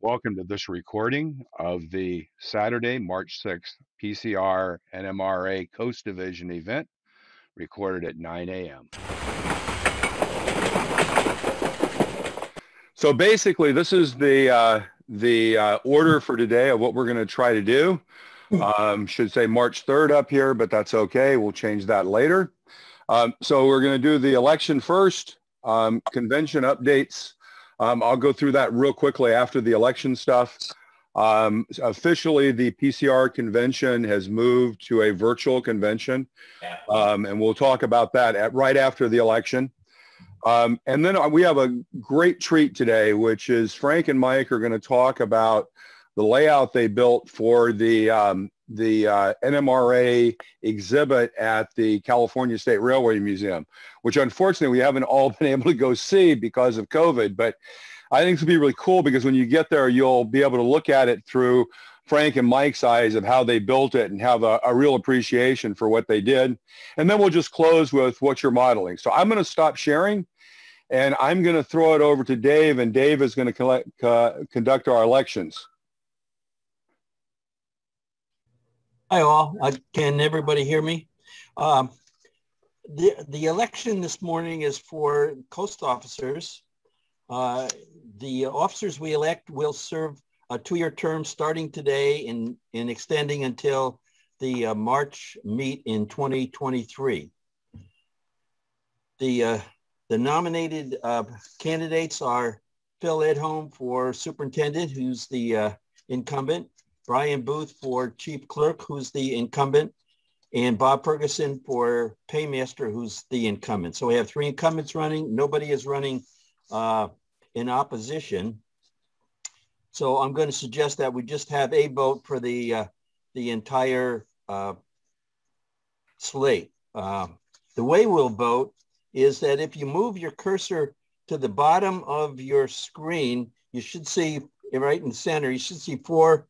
Welcome to this recording of the Saturday, March 6th PCR NMRA Coast Division event, recorded at 9 a.m. So basically, this is the order for today of what we're going to try to do. Should say March 3rd up here, but that's okay. We'll change that later. So we're going to do the election first, convention updates. I'll go through that real quickly after the election stuff. Officially, the PCR convention has moved to a virtual convention, and we'll talk about that right after the election. And then we have a great treat today, which is Frank and Mike are going to talk about the layout they built for the NMRA exhibit at the California State Railway Museum, which unfortunately we haven't all been able to go see because of COVID. But I think it's going to be really cool because when you get there, you'll be able to look at it through Frank and Mike's eyes of how they built it and have a real appreciation for what they did. And then we'll just close with what you're modeling. So I'm going to stop sharing and I'm going to throw it over to Dave, and Dave is going to conduct our elections. Hi all, can everybody hear me? The election this morning is for coast officers. The officers we elect will serve a 2-year term starting today and extending until the March meet in 2023. The nominated candidates are Phil Edholm for superintendent, who's the incumbent, Brian Booth for chief clerk, who's the incumbent, and Bob Ferguson for paymaster, who's the incumbent. So we have 3 incumbents running. Nobody is running in opposition. So I'm going to suggest that we just have a vote for the entire slate. The way we'll vote is that if you move your cursor to the bottom of your screen, you should see right in the center, you should see 5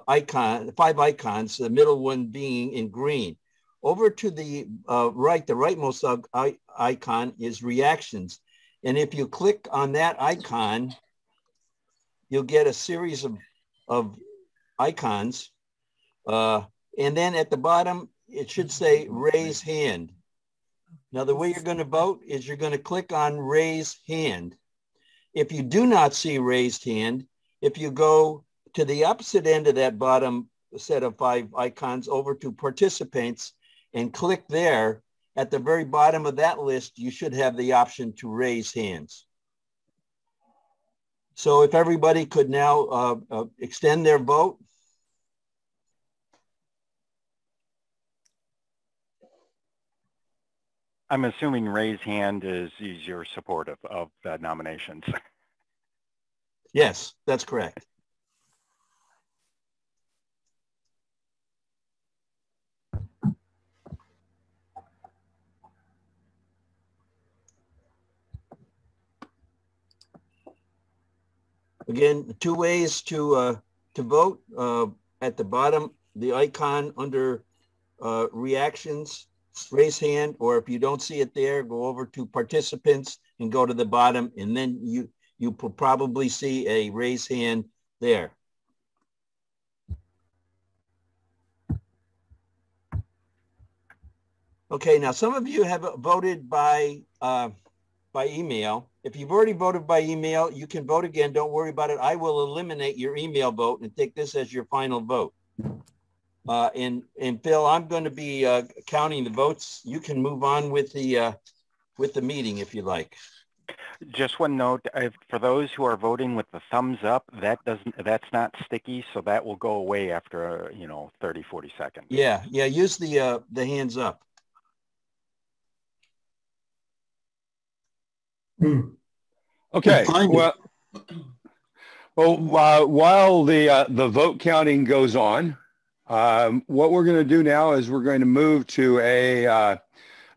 icons, the middle one being in green. Over to the right, the rightmost icon is reactions. And if you click on that icon, you'll get a series of icons. And then at the bottom, it should say raise hand. Now, the way you're going to vote is you're going to click on raise hand. If you do not see raised hand, if you go to the opposite end of that bottom set of 5 icons over to participants and click there, at the very bottom of that list, you should have the option to raise hands. So if everybody could now extend their vote. I'm assuming raise hand is your support of the nominations. Yes, that's correct. Again, 2 ways to vote. At the bottom, the icon under reactions, raise hand, or if you don't see it there, go over to participants and go to the bottom, and then you will probably see a raise hand there. Okay, now some of you have voted by email. If you've already voted by email, you can vote again. Don't worry about it. I will eliminate your email vote and take this as your final vote. And Phil, I'm going to be counting the votes. You can move on with the meeting if you like. Just one note: for those who are voting with the thumbs up, that's not sticky, so that will go away after 30, 40 seconds. Yeah. Use the hands up. Okay. Well, while the vote counting goes on, what we're going to do now is we're going to move to a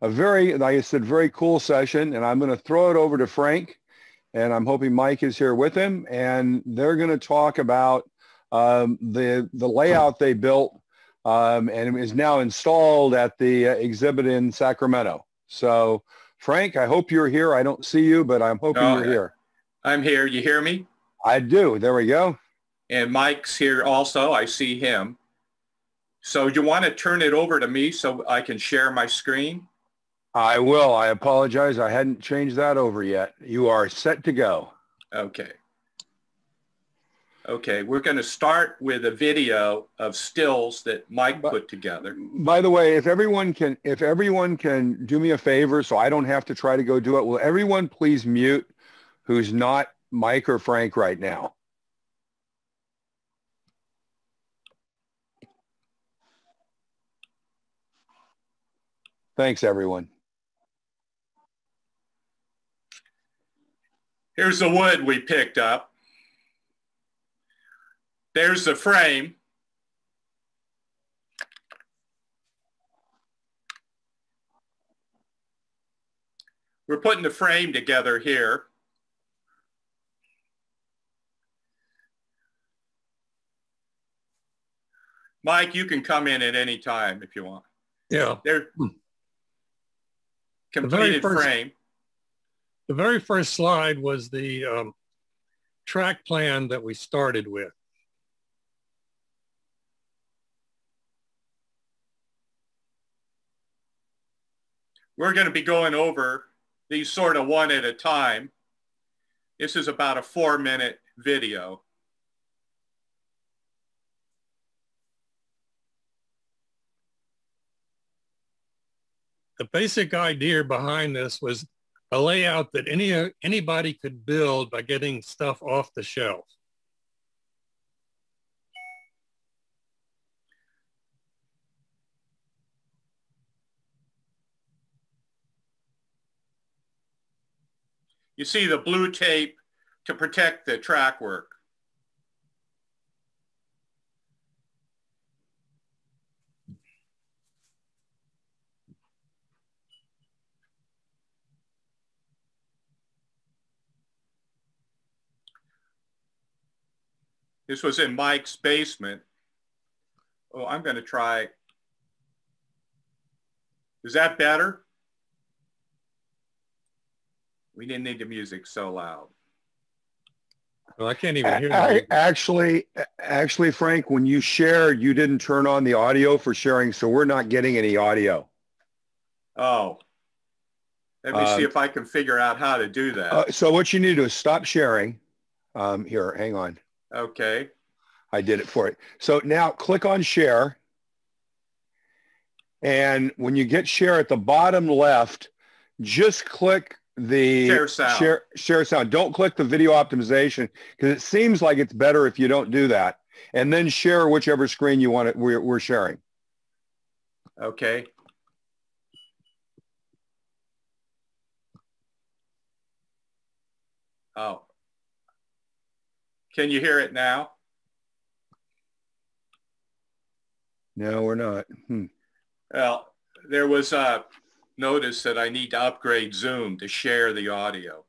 very, like I said, very cool session, and I'm going to throw it over to Frank, and I'm hoping Mike is here with him, and they're going to talk about the layout they built, and it is now installed at the exhibit in Sacramento. So, Frank, I hope you're here. I don't see you, but I'm hoping you're here. I'm here. You hear me? I do. There we go. And Mike's here also. I see him. So you want to turn it over to me so I can share my screen? I will. I apologize. I hadn't changed that over yet. You are set to go. Okay. Okay, we're going to start with a video of stills that Mike put together. By the way, if everyone can do me a favor so I don't have to try to go do it, will everyone please mute who's not Mike or Frank right now? Thanks, everyone. Here's the wood we picked up. There's the frame. We're putting the frame together here. Mike, you can come in at any time if you want. Yeah. There. Completed frame. The very first slide was the track plan that we started with. We're going to be going over these sort of one at a time. This is about a 4-minute video. The basic idea behind this was a layout that anybody could build by getting stuff off the shelf. You see the blue tape to protect the track work. This was in Mike's basement. Oh, I'm going to try. Is that better? We didn't need the music so loud. Well, I can't even hear that. Actually, Frank, when you shared, you didn't turn on the audio for sharing, so we're not getting any audio. Oh. Let me see if I can figure out how to do that. So what you need to do is stop sharing. Here, hang on. Okay. I did it for you. So now click on share. And when you get share at the bottom left, just click the share sound. Don't click the video optimization because it seems like it's better if you don't do that. And then share whichever screen you want it. We're sharing. Okay. Oh. Can you hear it now? No, we're not. Well, there was a notice that I need to upgrade Zoom to share the audio.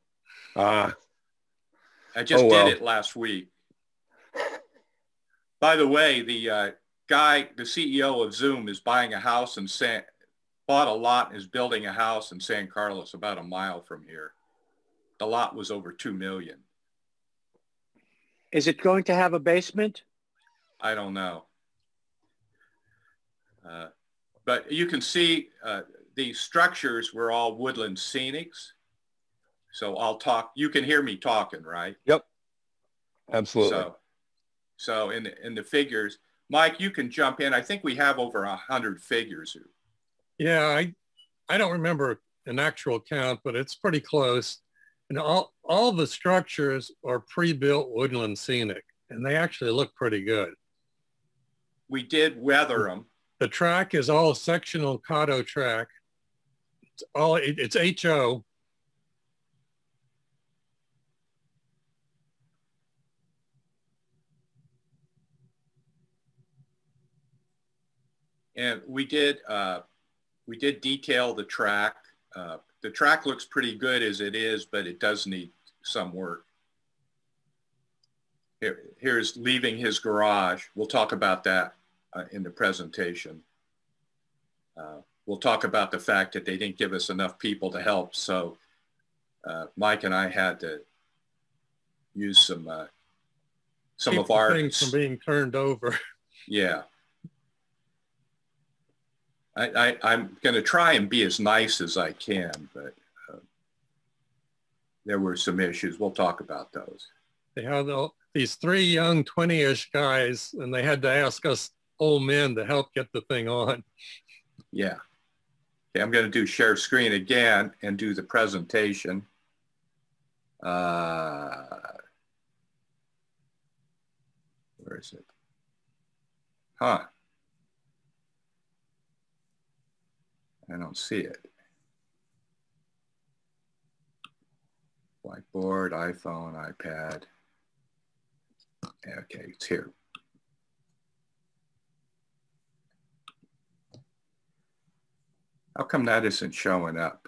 I just did it last week. By the way, the the CEO of Zoom is buying a house in bought a lot and is building a house in San Carlos about a mile from here. The lot was over $2 million. Is it going to have a basement? I don't know. But you can see the structures were all woodland scenics. So I'll talk, you can hear me talking, right? Yep, absolutely. So in the figures, Mike, you can jump in. I think we have over 100 figures. Yeah, I don't remember an actual count, but it's pretty close. And all the structures are pre-built woodland scenic, and they actually look pretty good. We did weather them. The track is all sectional Kato track. It's HO. And we did detail the track. The track looks pretty good as it is, but it does need some work. Here's leaving his garage. We'll talk about that in the presentation. We'll talk about the fact that they didn't give us enough people to help. So some keep of the our things from being turned over. Yeah. I'm going to try and be as nice as I can, but there were some issues. We'll talk about those. They had these 3 young 20-ish guys, and they had to ask us old men to help get the thing on. Yeah. Okay, I'm going to do share screen again and do the presentation. Where is it? Huh. I don't see it. Whiteboard, iPhone, iPad. Okay, it's here. How come that isn't showing up?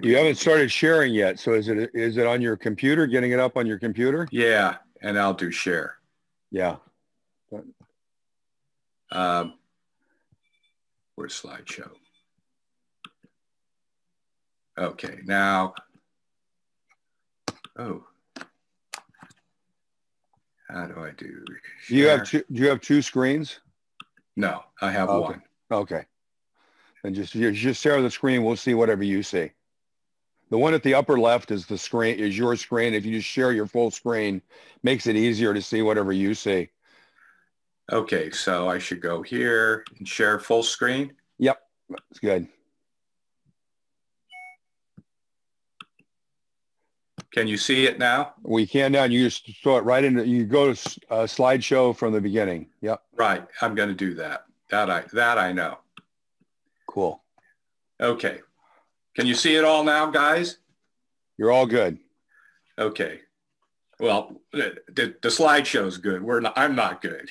You haven't started sharing yet, so is it on your computer, getting it up on your computer? Yeah, and I'll do share. Yeah. Where's slideshow? Okay, now, oh, how do I do share? Do you have 2 screens? No, I have okay. one. Okay. And just share the screen. We'll see whatever you see. The one at the upper left is the screen, is your screen. If you just share your full screen, makes it easier to see whatever you see. Okay, so I should go here and share full screen. Yep, that's good. Can you see it now? We can now. You just throw it right into, you go to slideshow from the beginning. Yep. Right, I'm going to do that. That I know. Cool. Okay. Can you see it all now, guys? You're all good. Okay. Well, the slideshow is good. I'm not good.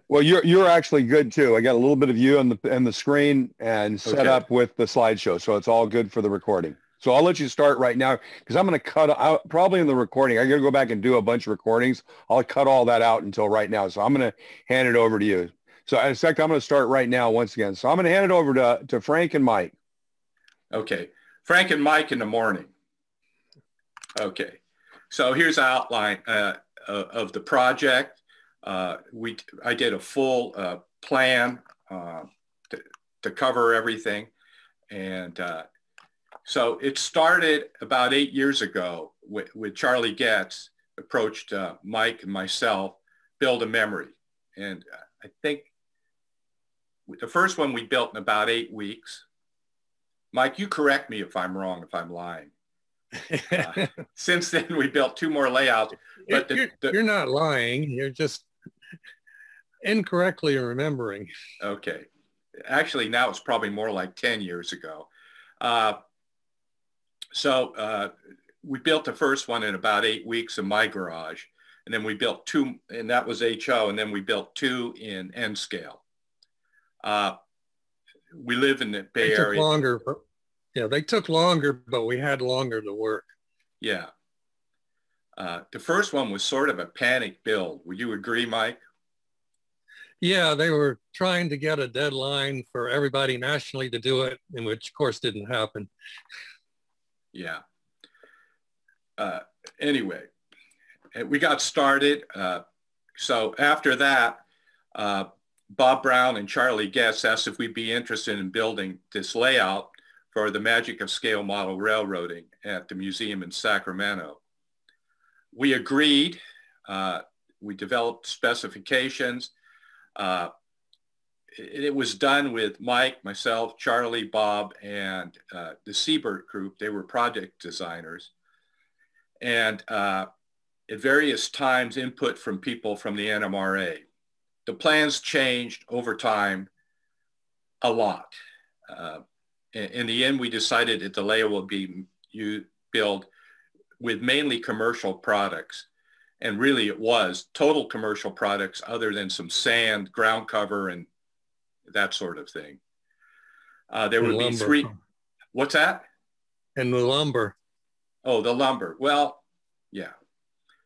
Well, you're actually good too. I got a little bit of you on the screen and set up with the slideshow, so it's all good for the recording. So I'll let you start right now because I'm going to cut out probably in the recording. I got to go back and do a bunch of recordings. I'll cut all that out until right now. So I'm going to hand it over to you. So in fact, I'm going to start right now once again. So I'm going to hand it over to Frank and Mike. Okay. Frank and Mike in the morning. Okay. So here's an outline of the project. I did a full plan to cover everything. And so it started about 8 years ago with Charlie Getz approached Mike and myself, build a memory. And I think the first one we built in about 8 weeks. Mike, you correct me if I'm wrong, if I'm lying. Since then, we built 2 more layouts. But you're not lying. You're just incorrectly remembering. Okay. Actually, now it's probably more like 10 years ago. So we built the first one in about 8 weeks in my garage. And then we built 2, and that was HO. And then we built 2 in N scale. We live in the Bay Area. Longer, but yeah, they took longer, but we had longer to work. Yeah. The first one was sort of a panic build. Would you agree, Mike? Yeah, they were trying to get a deadline for everybody nationally to do it, and which of course didn't happen. Yeah. Anyway, we got started. So after that, Bob Brown and Charlie Getz asked if we'd be interested in building this layout for the Magic of Scale model railroading at the museum in Sacramento. We agreed. We developed specifications. It was done with Mike, myself, Charlie, Bob, and the Siebert group. They were project designers. And at various times, input from people from the NMRA. The plans changed over time a lot. In the end, we decided that the layout will be built with mainly commercial products. And really it was total commercial products other than some sand, ground cover, and that sort of thing. There would be 3. What's that? And the lumber. Oh, the lumber. Well, yeah.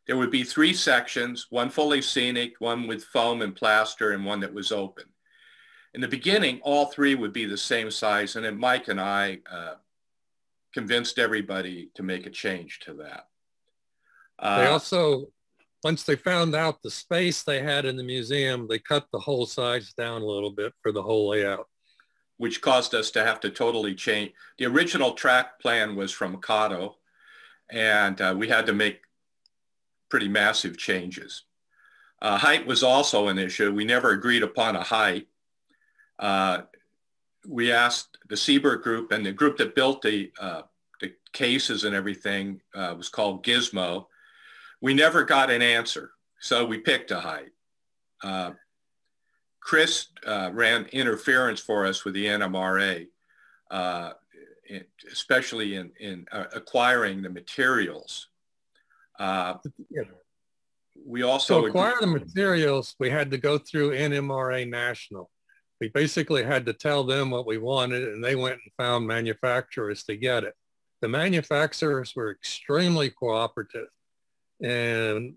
There would be 3 sections, one fully scenic, one with foam and plaster, and one that was open. In the beginning, all 3 would be the same size, and then Mike and I convinced everybody to make a change to that. They also, once they found out the space they had in the museum, they cut the whole size down a little bit for the whole layout. Which caused us to have to totally change. The original track plan was from Cotto, and we had to make pretty massive changes. Height was also an issue. We never agreed upon a height. We asked the Siebert group, and the group that built the cases and everything was called Gizmo. We never got an answer, so we picked a height. Chris ran interference for us with the NMRA, especially in acquiring the materials. We also to acquire the materials, we had to go through NMRA National. We basically had to tell them what we wanted, and they went and found manufacturers to get it. The manufacturers were extremely cooperative, and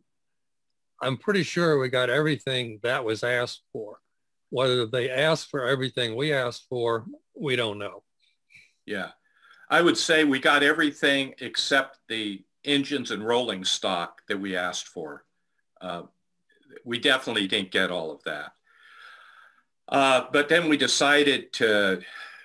I'm pretty sure we got everything that was asked for. Whether they asked for everything we asked for, we don't know. Yeah, I would say we got everything except the engines and rolling stock that we asked for. We definitely didn't get all of that. But then we decided to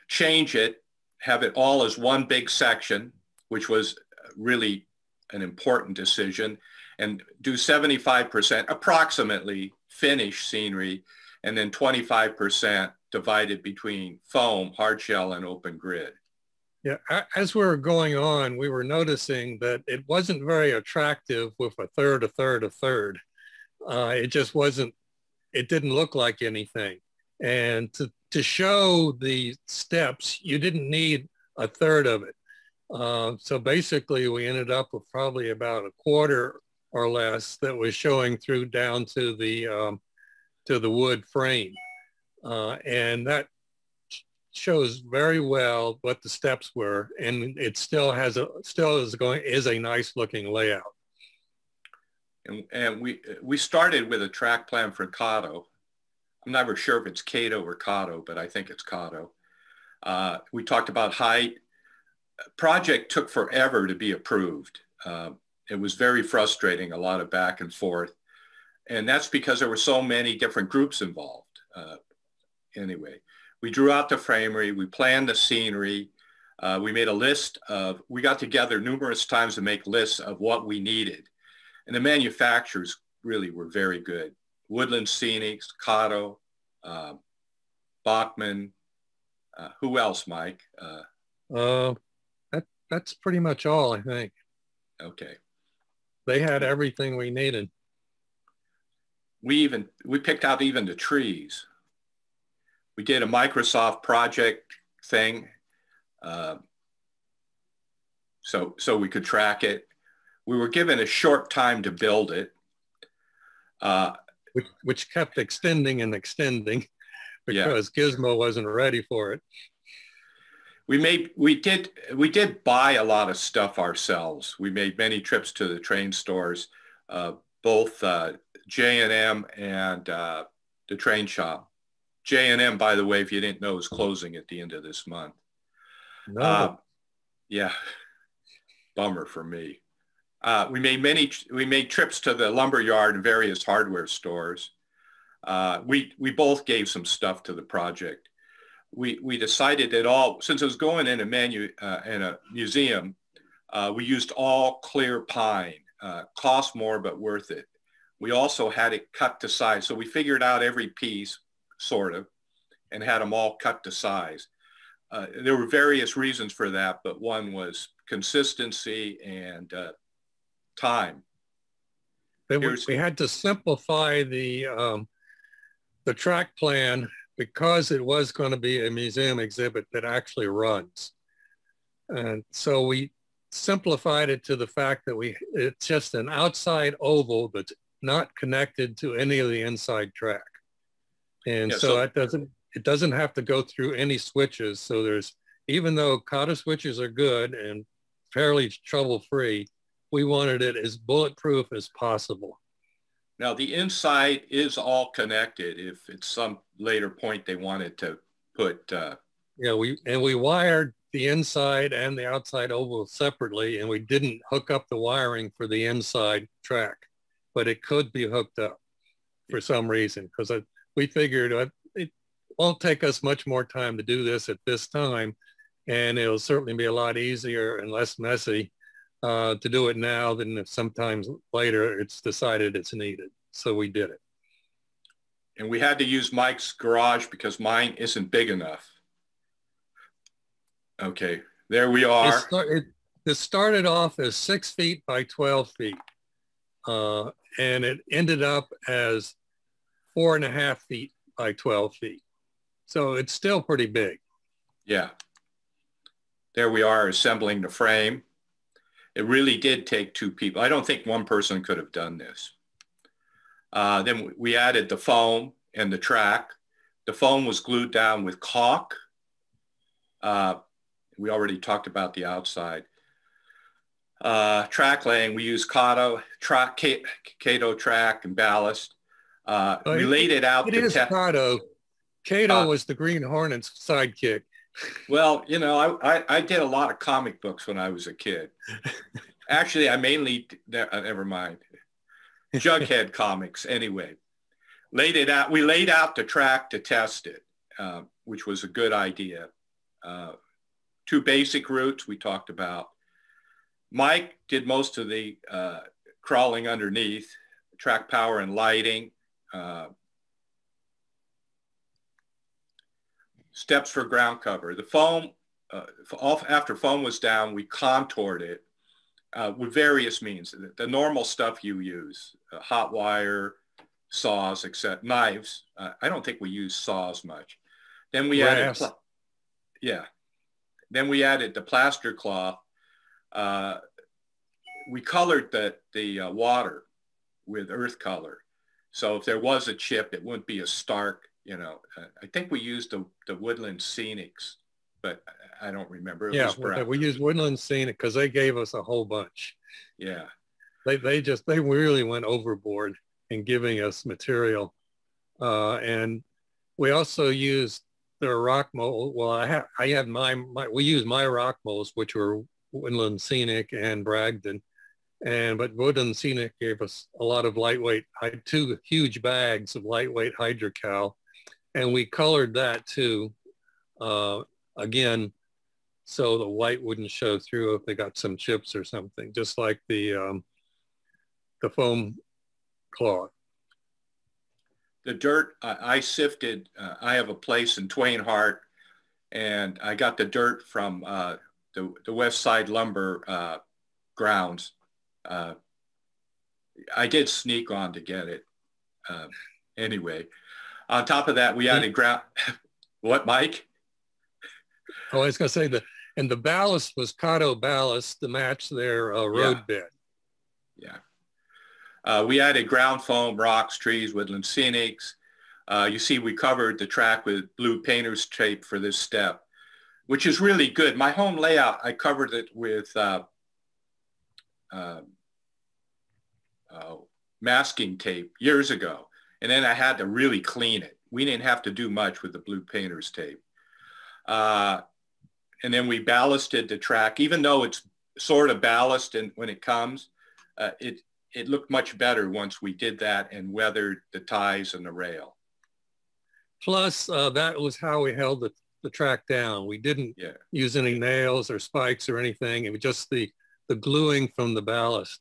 change it, have it all as one big section, which was really an important decision, and do 75% approximately finished scenery, and then 25% divided between foam, hard shell, and open grid. Yeah, as we were going on, we were noticing that it wasn't very attractive with a third, a third, a third. It just wasn't, it didn't look like anything. And to show the steps, you didn't need a third of it. So basically we ended up with probably about a quarter or less that was showing through down to the wood frame. And that shows very well what the steps were, and it still has is a nice looking layout. And we started with a track plan for Cotto. I'm never sure if it's Cato or Cotto, but I think it's Cotto. We talked about height. Project took forever to be approved. It was very frustrating, a lot of back and forth. And that's because there were so many different groups involved. Anyway, we drew out the framery, we planned the scenery, we made a list of, we got together numerous times to make lists of what we needed. And the manufacturers really were very good. Woodland Scenics, Cotto, Bachman, who else, Mike? That's pretty much all, I think. Okay. They had everything we needed. We picked out even the trees. We did a Microsoft project thing, so we could track it. We were given a short time to build it. Which kept extending and extending because Gizmo wasn't ready for it. We did buy a lot of stuff ourselves. We made many trips to the train stores, both J&M and the train shop. J&M, by the way, if you didn't know, is closing at the end of this month. No. Yeah, bummer for me. We made trips to the lumber yard and various hardware stores. We both gave some stuff to the project. We decided that since it was going in a museum, we used all clear pine. Cost more, but worth it. We also had it cut to size. So we figured out every piece, sort of, and had them all cut to size. There were various reasons for that, but one was consistency and time. We had to simplify the track plan because it was going to be a museum exhibit that actually runs. And so we simplified it to the fact that it's just an outside oval that's not connected to any of the inside track. And so it doesn't have to go through any switches. So even though Cotto switches are good and fairly trouble-free, we wanted it as bulletproof as possible. Now the inside is all connected if at some later point they wanted to put. Yeah, we wired the inside and the outside oval separately, and we didn't hook up the wiring for the inside track, but it could be hooked up for some reason, because we figured it won't take us much more time to do this at this time, and it'll certainly be a lot easier and less messy to do it now than if sometimes later it's decided it's needed. So we did it. And we had to use Mike's garage because mine isn't big enough. Okay, there we are. It started off as 6 feet by 12 feet. And it ended up as 4.5 feet by 12 feet. So it's still pretty big. Yeah. There we are assembling the frame. It really did take 2 people. I don't think one person could have done this. Then we added the foam and the track. The foam was glued down with caulk. We already talked about the outside. Track laying, we used Cato track and ballast. We laid it out. It is Cato. Cato was the Green Hornet's sidekick. Well, you know, I did a lot of comic books when I was a kid. Actually, I mainly, never mind. Jughead comics, anyway. Laid it out. We laid out the track to test it, which was a good idea. 2 basic routes we talked about. Mike did most of the crawling underneath, track power and lighting, steps for ground cover. The foam, after foam was down, we contoured it with various means. The normal stuff you use, hot wire, saws, except knives. I don't think we use saws much. Then we added, Then we added the plaster cloth. We colored the water with earth color. So if there was a chip, it wouldn't be a stark, you know. I think we used the Woodland Scenics, but I don't remember. It was brown. We used Woodland Scenic because they gave us a whole bunch. Yeah. They really went overboard in giving us material. And we also used their rock mold. Well, we used my rock molds, which were Woodland Scenic and Bragdon. But Woodland Scenic gave us a lot of lightweight, 2 huge bags of lightweight hydrocal. And we colored that too, again, so the white wouldn't show through if they got some chips or something, just like the foam cloth. The dirt, I sifted. I have a place in Twain Harte, and I got the dirt from the West Side Lumber grounds. I did sneak on to get it. Anyway, on top of that, we added ground. What, Mike? Oh, I was going to say and the ballast was Cato ballast to match their road bed. Yeah. We added ground foam, rocks, trees, Woodland Scenics. You see, we covered the track with blue painter's tape for this step, which is really good. My home layout, I covered it with masking tape years ago, and then I had to really clean it. We didn't have to do much with the blue painter's tape. And then we ballasted the track, even though it's sort of ballast and when it comes, it looked much better once we did that and weathered the ties and the rail. Plus, that was how we held the track down. We didn't use any nails or spikes or anything. It was just the gluing from the ballast.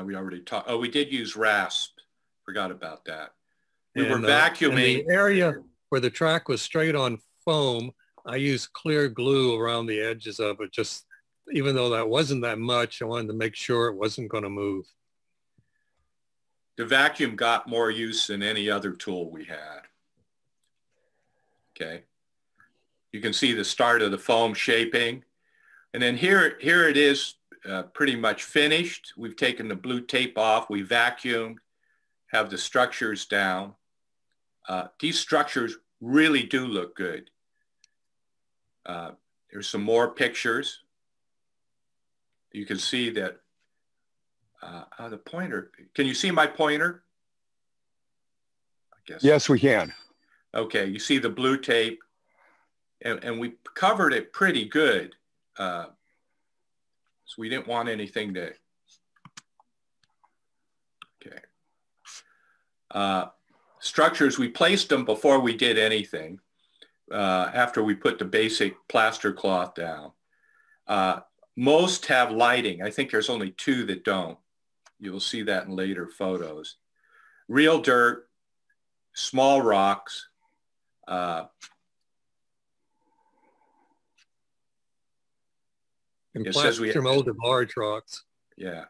We already talked. Oh, we did use rasp. Forgot about that. We were vacuuming. In the area where the track was straight on foam, I used clear glue around the edges of it. Just even though that wasn't that much, I wanted to make sure it wasn't going to move. The vacuum got more use than any other tool we had. Okay. You can see the start of the foam shaping. And then here it is pretty much finished. We've taken the blue tape off. We vacuumed, have the structures down. These structures really do look good. There's some more pictures. You can see that the pointer. Can you see my pointer? I guess. Yes, we can. Okay, you see the blue tape and we covered it pretty good. So we didn't want anything to, okay. Structures, we placed them before we did anything, after we put the basic plaster cloth down. Most have lighting. I think there's only 2 that don't. You'll see that in later photos. Real dirt, small rocks, and it says we plaster molded large rocks. Yeah,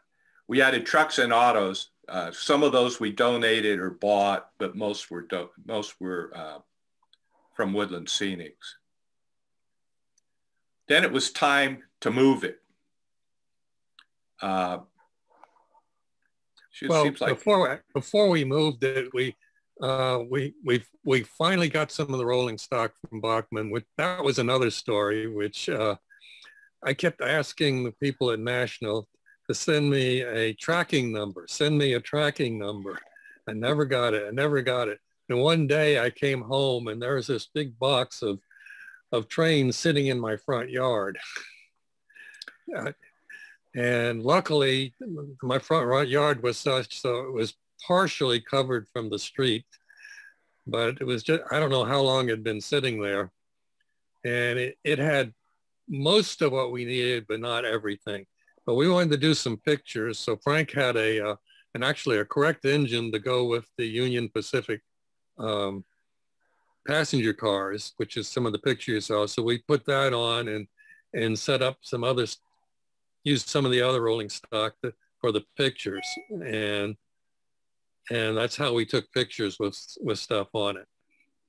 we added trucks and autos. Some of those we donated or bought, but most were from Woodland Scenics. Then it was time to move it. Well, seems like before we moved it, we finally got some of the rolling stock from Bachman. That was another story, which I kept asking the people at National to send me a tracking number. Send me a tracking number. I never got it. And one day I came home and there was this big box of trains sitting in my front yard. And luckily, my front yard was such so it was partially covered from the street, but it was just, I don't know how long it had been sitting there. And it had most of what we needed, but not everything. But we wanted to do some pictures. So Frank had actually a correct engine to go with the Union Pacific passenger cars, which is some of the pictures you saw. So we put that on and set up some others, used some of the other rolling stock for the pictures, and that's how we took pictures with stuff on it.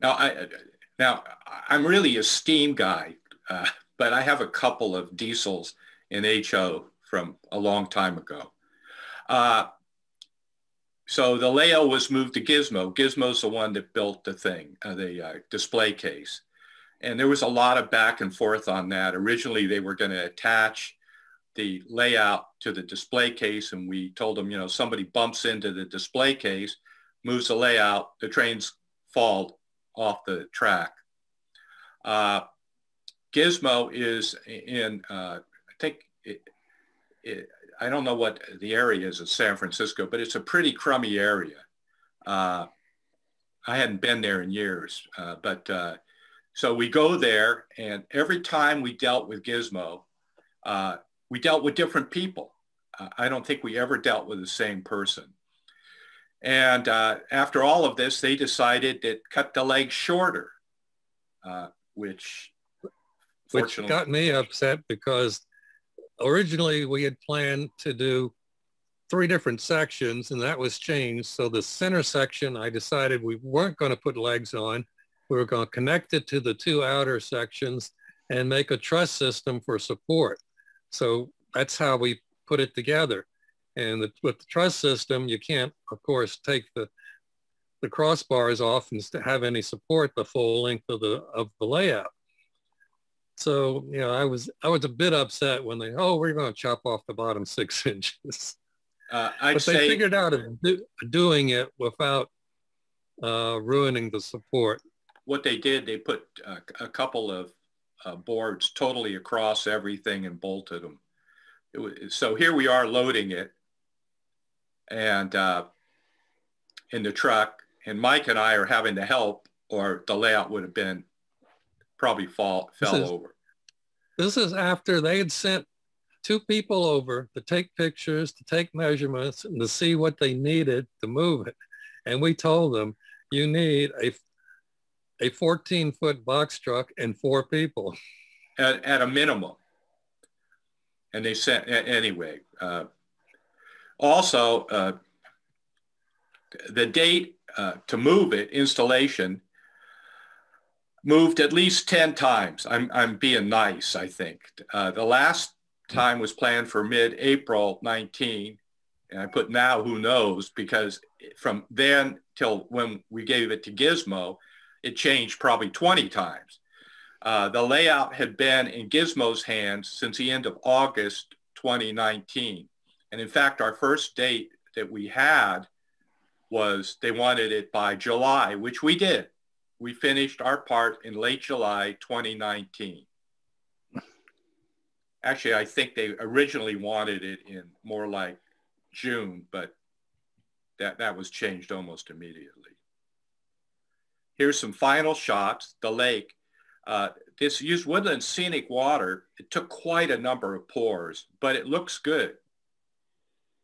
Now I'm really a steam guy, but I have a couple of diesels in HO from a long time ago. So the layout was moved to Gizmo. Gizmo's the one that built the thing, the display case, and there was a lot of back and forth on that. Originally, they were going to attach the layout to the display case, and we told them, somebody bumps into the display case, moves the layout, the trains fall off the track. Gizmo is in, I think, I don't know what the area is in San Francisco, but it's a pretty crummy area. I hadn't been there in years, so we go there, and every time we dealt with Gizmo, we dealt with different people. I don't think we ever dealt with the same person. And after all of this, they decided to cut the legs shorter, which got me upset because originally we had planned to do 3 different sections, and that was changed. So the center section, I decided we weren't going to put legs on. We were going to connect it to the 2 outer sections and make a truss system for support. So that's how we put it together. And with the truss system, you can't, of course, take the crossbars off and have any support the full length of the layout. So, I was a bit upset when we're going to chop off the bottom 6 inches. But they figured out doing it without ruining the support. What they did, they put a couple of boards totally across everything and bolted them. So here we are loading it, and in the truck, and Mike and I are having to help, or the layout would have been probably fell over. This is after they had sent 2 people over to take pictures, to take measurements, and to see what they needed to move it. And we told them, you need a 14-foot box truck and 4 people. At a minimum. And they sent, anyway. Also, the date to move it, installation, moved at least 10 times. I'm being nice, I think. The last time was planned for mid-April 19, and I put now, who knows, because from then till when we gave it to Gizmo, it changed probably 20 times. The layout had been in Gizmo's hands since the end of August 2019. And in fact, our first date that we had was they wanted it by July, which we did. we finished our part in late July 2019. Actually, I think they originally wanted it in more like June, but that was changed almost immediately. Here's some final shots. The lake. This used woodland scenic water. It took quite a number of pours, but it looks good.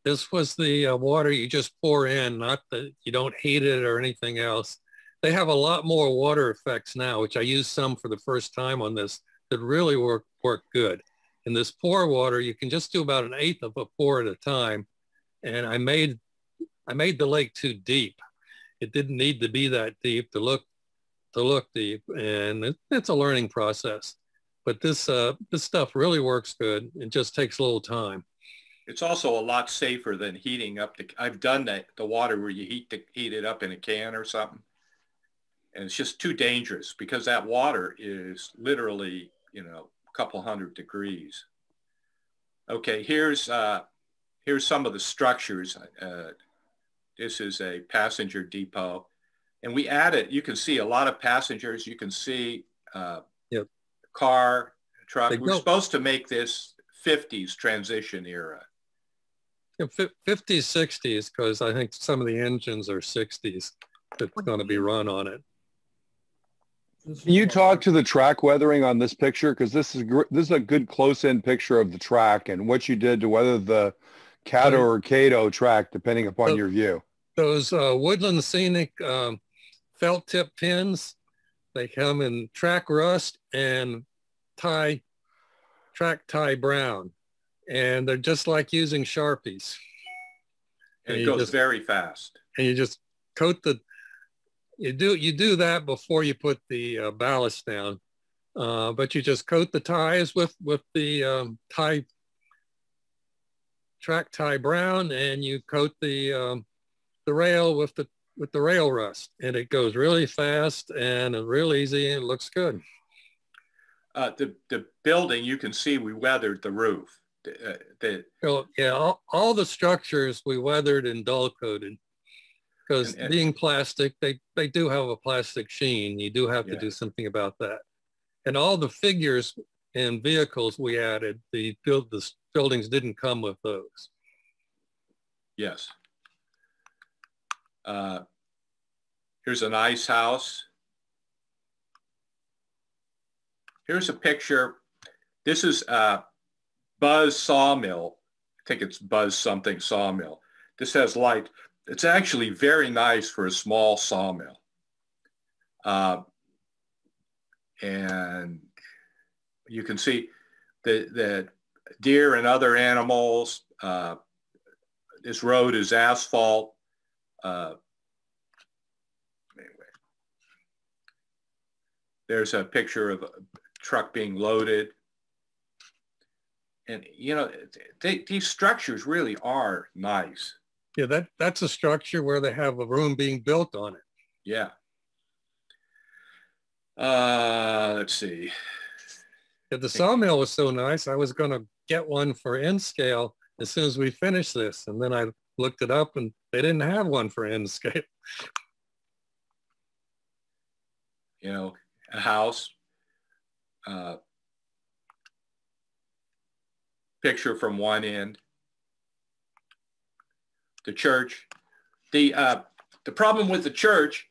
This was the water you just pour in, not that you don't heat it or anything else. They have a lot more water effects now, which I used some for the first time on this, that really work good. In this pour water, you can just do about 1/8 of a pour at a time. And I made the lake too deep. It didn't need to be that deep to look deep, and it's a learning process. But this stuff really works good. It just takes a little time. It's also a lot safer than heating up I've done the water where you heat it up in a can or something, and it's just too dangerous because that water is literally, you know, a couple hundred degrees. Okay, here's some of the structures. This is a passenger depot. And we added, you can see a lot of passengers. You can see Yep. car, truck. We're supposed to make this 50s transition era. 50s, 60s, because I think some of the engines are 60s that's going to be run on it. Can you talk to the track weathering on this picture? Because this is a good close-in picture of the track and what you did to weather the Cato or Cato track, depending upon your view. Those woodland scenic felt tip pins, they come in track rust and track tie brown, and they're just like using Sharpies. And it goes very fast. And you just coat you do that before you put the ballast down, but you just coat the ties with the track tie brown, and you coat the rail with the rail rust, and it goes really fast and real easy, and it looks good. The building, you can see we weathered the roof. Yeah, all the structures we weathered and dull coated, because being plastic, they do have a plastic sheen. You do have to do something about that. And all the figures and vehicles we added, the buildings didn't come with those. Yes. Here's an ice house. Here's a picture. This is Buzz Sawmill. I think it's Buzz something Sawmill. This has light. It's actually very nice for a small sawmill. And you can see the deer and other animals. This road is asphalt. Anyway, there's a picture of a truck being loaded. And, you know, these structures really are nice. Yeah, that's a structure where they have a room being built on it. Yeah. Let's see. Yeah, the sawmill was so nice. I was going to get one for N scale as soon as we finished this. And then I looked it up and they didn't have one for N scale. You know, a house. Picture from one end. The church. The problem with the church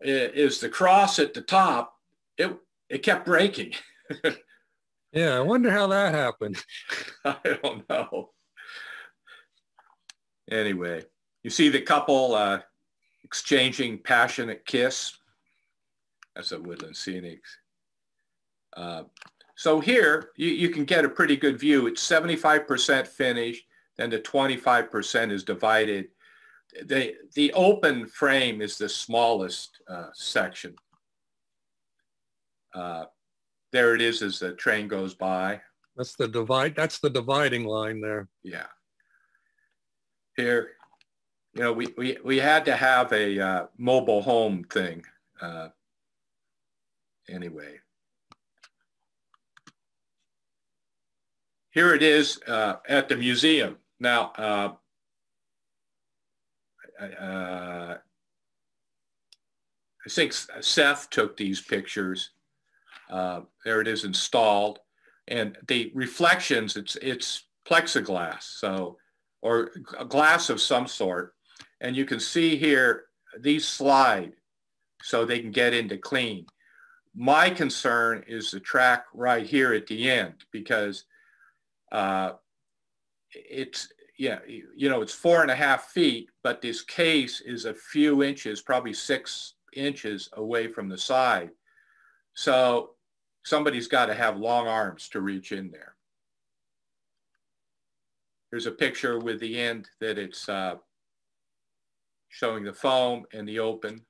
is the cross at the top. It kept breaking. Yeah, I wonder how that happened. I don't know. Anyway, you see the couple exchanging passionate kiss. That's a Woodland Scenics. So here you can get a pretty good view. It's 75% finished, then the 25% is divided. The open frame is the smallest section. There it is as the train goes by. That's the dividing line there. Yeah. Here, you know, we had to have a mobile home thing. Anyway. Here it is at the museum. Now, I I think Seth took these pictures. There it is installed. And the reflections, it's plexiglass, so, or a glass of some sort. And you can see here, these slide so they can get into clean. My concern is the track right here at the end, because it's, yeah, you know, it's 4.5 feet, but this case is a few inches, probably 6 inches away from the side. So somebody's got to have long arms to reach in there. Here's a picture with the end that it's showing the foam and the open.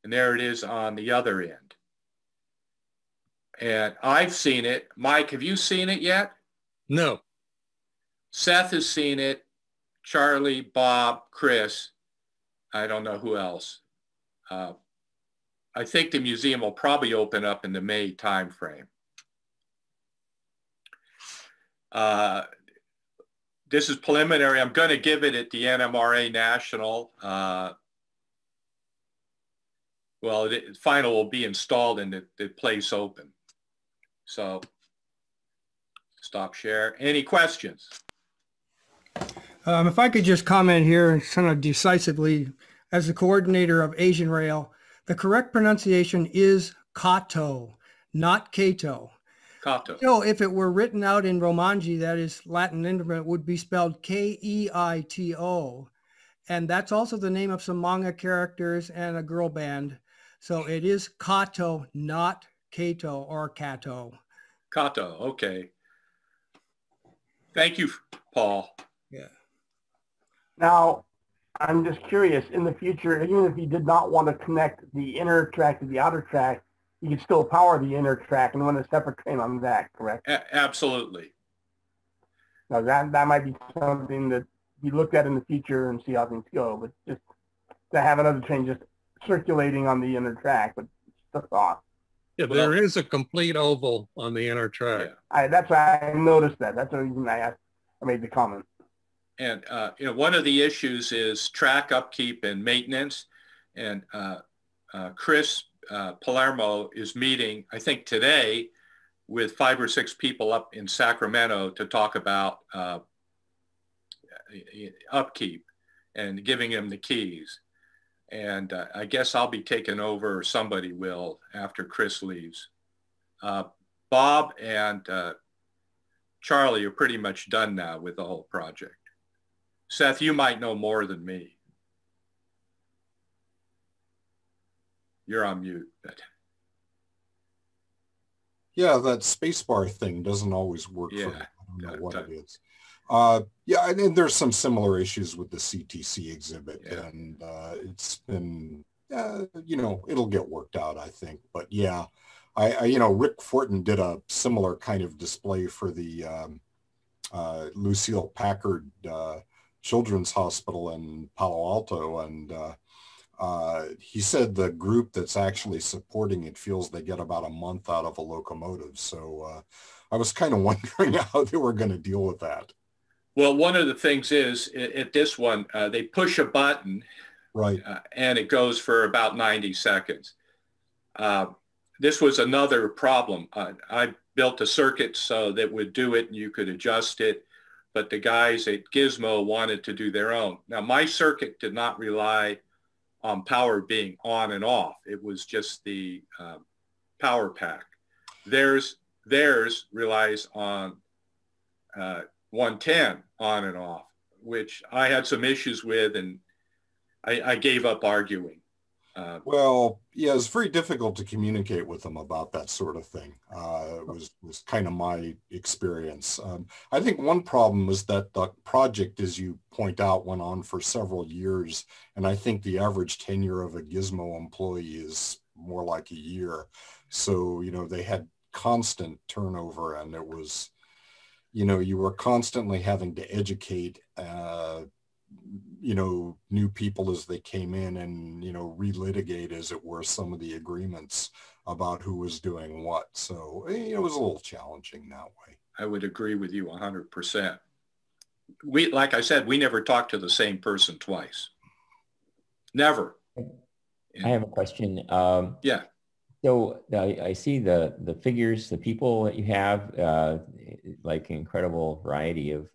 And there it is on the other end. And I've seen it. Mike, have you seen it yet? No. Seth has seen it. Charlie, Bob, Chris. I don't know who else. I think the museum will probably open up in the May timeframe. This is preliminary. I'm going to give it at the NMRA National. Well, the final will be installed and the place open. So, stop share. Any questions? If I could just comment here kind of decisively, as the coordinator of Asian Rail, the correct pronunciation is Kato, not Kato. Kato. So if it were written out in Romanji, that is Latin interment, it would be spelled Keito. And that's also the name of some manga characters and a girl band. So it is Kato, not Kato or Kato. Kato, okay. Thank you, Paul. Yeah. Now, I'm just curious, in the future, even if you did not want to connect the inner track to the outer track, you could still power the inner track and run a separate train on that, correct? Absolutely. Now, that might be something that you looked at in the future and see how things go, but just to have another train just circulating on the inner track, but just a thought. Yeah, there is a complete oval on the inner track. Yeah. That's why I noticed that. That's the reason I made the comment. And you know, one of the issues is track upkeep and maintenance. And Chris Palermo is meeting, I think today, with 5 or 6 people up in Sacramento to talk about upkeep and giving him the keys. And I guess I'll be taking over, or somebody will, after Chris leaves. Bob and Charlie are pretty much done now with the whole project. Seth, you might know more than me. You're on mute. But... Yeah, that spacebar thing doesn't always work for me. I don't know what it is. Yeah, and there's some similar issues with the CTC exhibit, and it's been, you know, it'll get worked out, I think. But yeah, I you know, Rick Fortin did a similar kind of display for the Lucille Packard Children's Hospital in Palo Alto, and he said the group that's actually supporting it feels they get about a month out of a locomotive. So I was kind of wondering how they were going to deal with that. Well, one of the things is at this one, they push a button, right, and it goes for about 90 seconds. This was another problem. I built a circuit so that would do it and you could adjust it, but the guys at Gizmo wanted to do their own. Now, my circuit did not rely on power being on and off. It was just the power pack. Theirs relies on 110 on and off, which I had some issues with, and I gave up arguing. Well, yeah, it's very difficult to communicate with them about that sort of thing. It was kind of my experience. I think one problem was that the project, as you point out, went on for several years, and I think the average tenure of a Gizmo employee is more like a year. So, you know, they had constant turnover, and it was, you know, you were constantly having to educate you know, new people as they came in and, you know, relitigate, as it were, some of the agreements about who was doing what. So it was a little challenging that way. I would agree with you 100%. Like I said, we never talked to the same person twice. Never. I have a question. Yeah. So I see the figures, the people that you have, like incredible variety of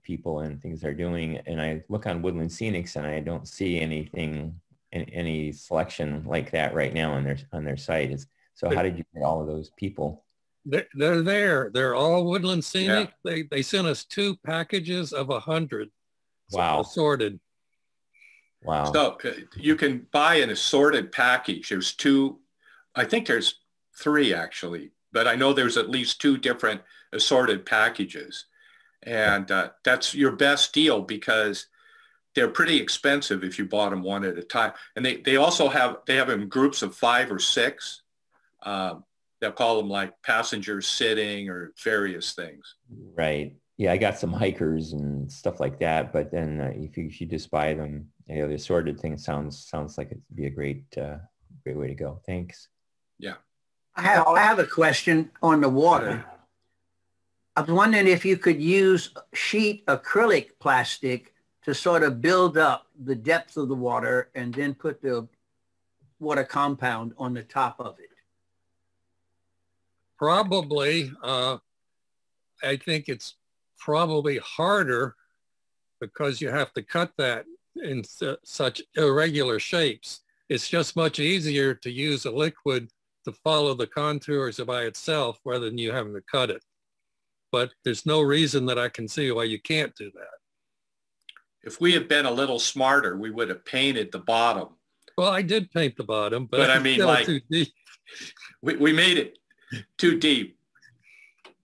people and things they're doing. And I look on Woodland Scenics and I don't see anything, any selection like that right now on their site. So how did you get all of those people? They're there. They're all Woodland Scenic. Yeah. They sent us 2 packages of 100. Wow. Assorted. Wow. So you can buy an assorted package. There's 2, I think there's 3 actually, but I know there's at least 2 different assorted packages. And that's your best deal because they're pretty expensive if you bought them one at a time. And they also have them in groups of 5 or 6. They'll call them like passengers sitting or various things. Right. Yeah, I got some hikers and stuff like that. But then if you should just buy them, the assorted thing sounds like it'd be a great way to go. Thanks. Yeah. I have a question on the water. I was wondering if you could use sheet acrylic plastic to sort of build up the depth of the water and then put the water compound on the top of it. Probably. I think it's probably harder because you have to cut that in such irregular shapes. It's just much easier to use a liquid to follow the contours by itself rather than you having to cut it. But there's no reason that I can see why you can't do that. If we had been a little smarter, we would have painted the bottom. Well, I did paint the bottom, but I mean, like, too deep. We made it too deep.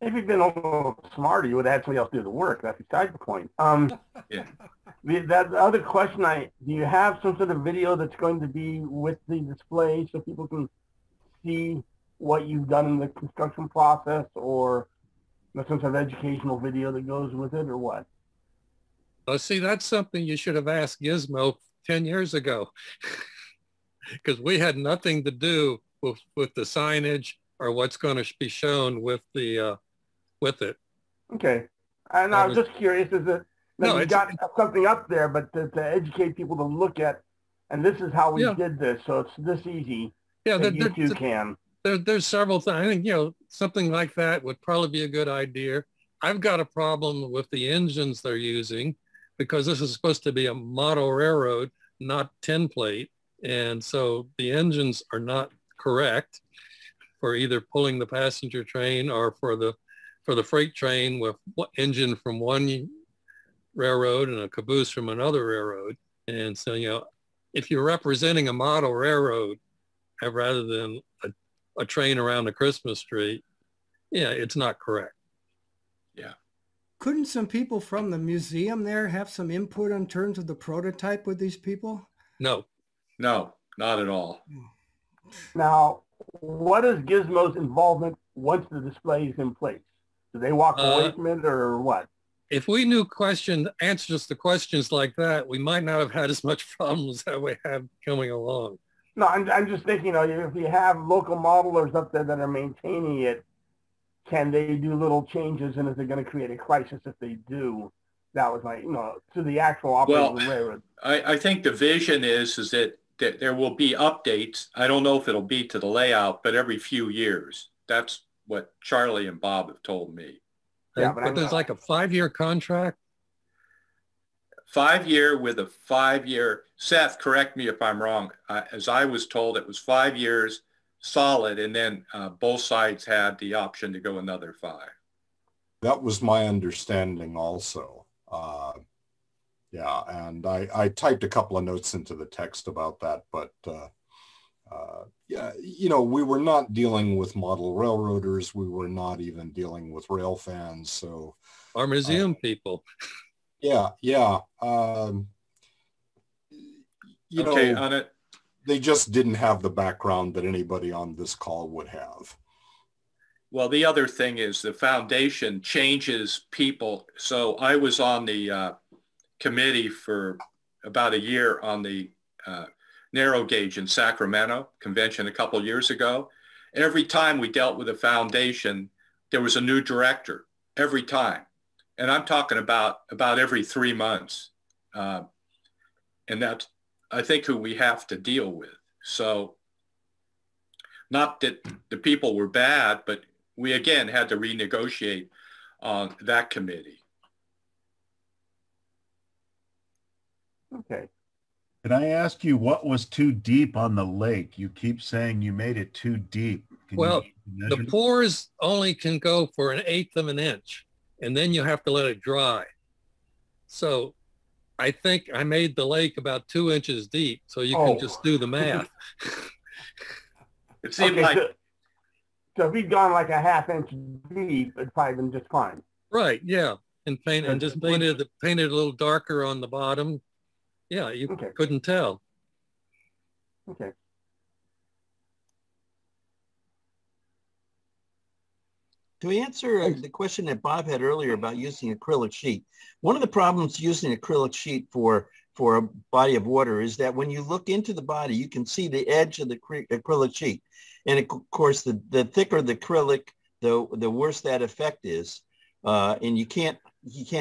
If you'd been a little smarter, you would have had somebody else do the work. That's besides the point. Yeah. That other question, do you have some sort of video that's going to be with the display so people can see what you've done in the construction process, or some sort of educational video that goes with it, or what? Well, see, that's something you should have asked Gizmo 10 years ago, because we had nothing to do with the signage or what's going to be shown with the with it. Okay, and I was just curious, is it you got something up there, but to educate people to look at, and this is how we did this, so it's this easy. Yeah, you too can. There's several things. I think something like that would probably be a good idea. I've got a problem with the engines they're using because this is supposed to be a model railroad, not tin plate, and so the engines are not correct for either pulling the passenger train or for the freight train with engine from one railroad and a caboose from another railroad. And so, if you're representing a model railroad rather than a train around a Christmas tree, it's not correct. Yeah. Couldn't some people from the museum there have some input in terms of the prototype with these people? No, not at all. Now, what is Gizmo's involvement once the display is in place? Do they walk away from it, or what? If we knew answers to questions like that, we might not have had as much problems that we have coming along. No, I'm just thinking, if you have local modelers up there that are maintaining it, can they do little changes, and is it going to create a crisis if they do? That was to the actual operating railroad. I think the vision is that there will be updates. I don't know if it'll be to the layout, but every few years. That's what Charlie and Bob have told me. Yeah, but there's like a 5-year contract. 5-year with a 5-year. Seth, correct me if I'm wrong. As I was told, it was 5 years solid, and then both sides had the option to go another 5. That was my understanding also. Yeah, and I typed a couple of notes into the text about that, but yeah, we were not dealing with model railroaders. We were not even dealing with rail fans. So our museum people. Yeah. They just didn't have the background that anybody on this call would have. Well, the other thing is the foundation changes people. So I was on the committee for about a year on the narrow gauge in Sacramento convention a couple years ago. Every time we dealt with a foundation, there was a new director every time. And I'm talking about every 3 months. And I think, who we have to deal with. So not that the people were bad, but we again had to renegotiate on that committee. Okay. Can I ask you what was too deep on the lake? You keep saying you made it too deep. Well, the pores only can go for 1/8 of an inch, and then you have to let it dry. So I think I made the lake about 2 inches deep, so you can just do the math. It seemed okay, like... So if he'd gone like a 1/2 inch deep, it'd probably been just fine. Right, yeah. And just painted a little darker on the bottom. Yeah, you couldn't tell. Okay. To answer the question that Bob had earlier about using acrylic sheet, one of the problems using acrylic sheet for a body of water is that when you look into the body, you can see the edge of the acrylic sheet. And of course, the thicker the acrylic, the worse that effect is. And you can't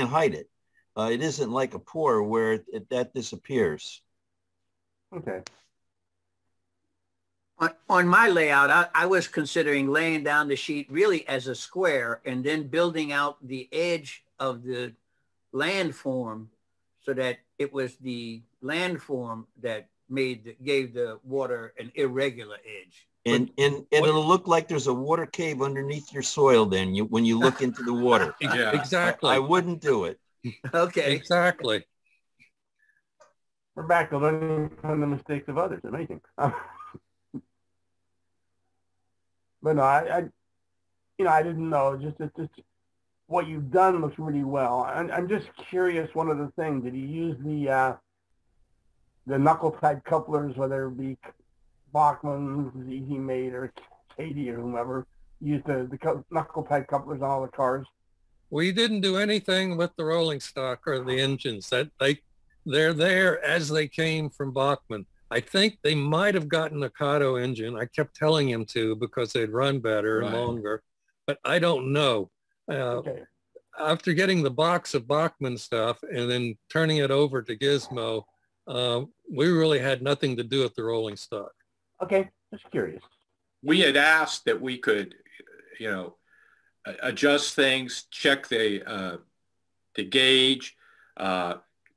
hide it. It isn't like a pore where that disappears. Okay. On my layout, I was considering laying down the sheet really as a square and then building out the edge of the landform so that it was the landform that gave the water an irregular edge. And it'll look like there's a water cave underneath your soil then when you look into the water. Yeah. Exactly. I wouldn't do it. Okay. Exactly. We're back to learning from the mistakes of others. Amazing. But no, I didn't know. Just what you've done looks really well. I'm just curious. One of the things, did you use the knuckle type couplers, whether it be Bachman's, Easy Made, or Katie, or whomever, used the knuckle type couplers on all the cars? We didn't do anything with the rolling stock or the engines. They're there as they came from Bachman. I think they might have gotten a Kato engine. I kept telling him to because they'd run better and longer, but I don't know. Okay. After getting the box of Bachman stuff and then turning it over to Gizmo, we really had nothing to do with the rolling stock. Okay, just curious. We had asked that we could, adjust things, check the gauge,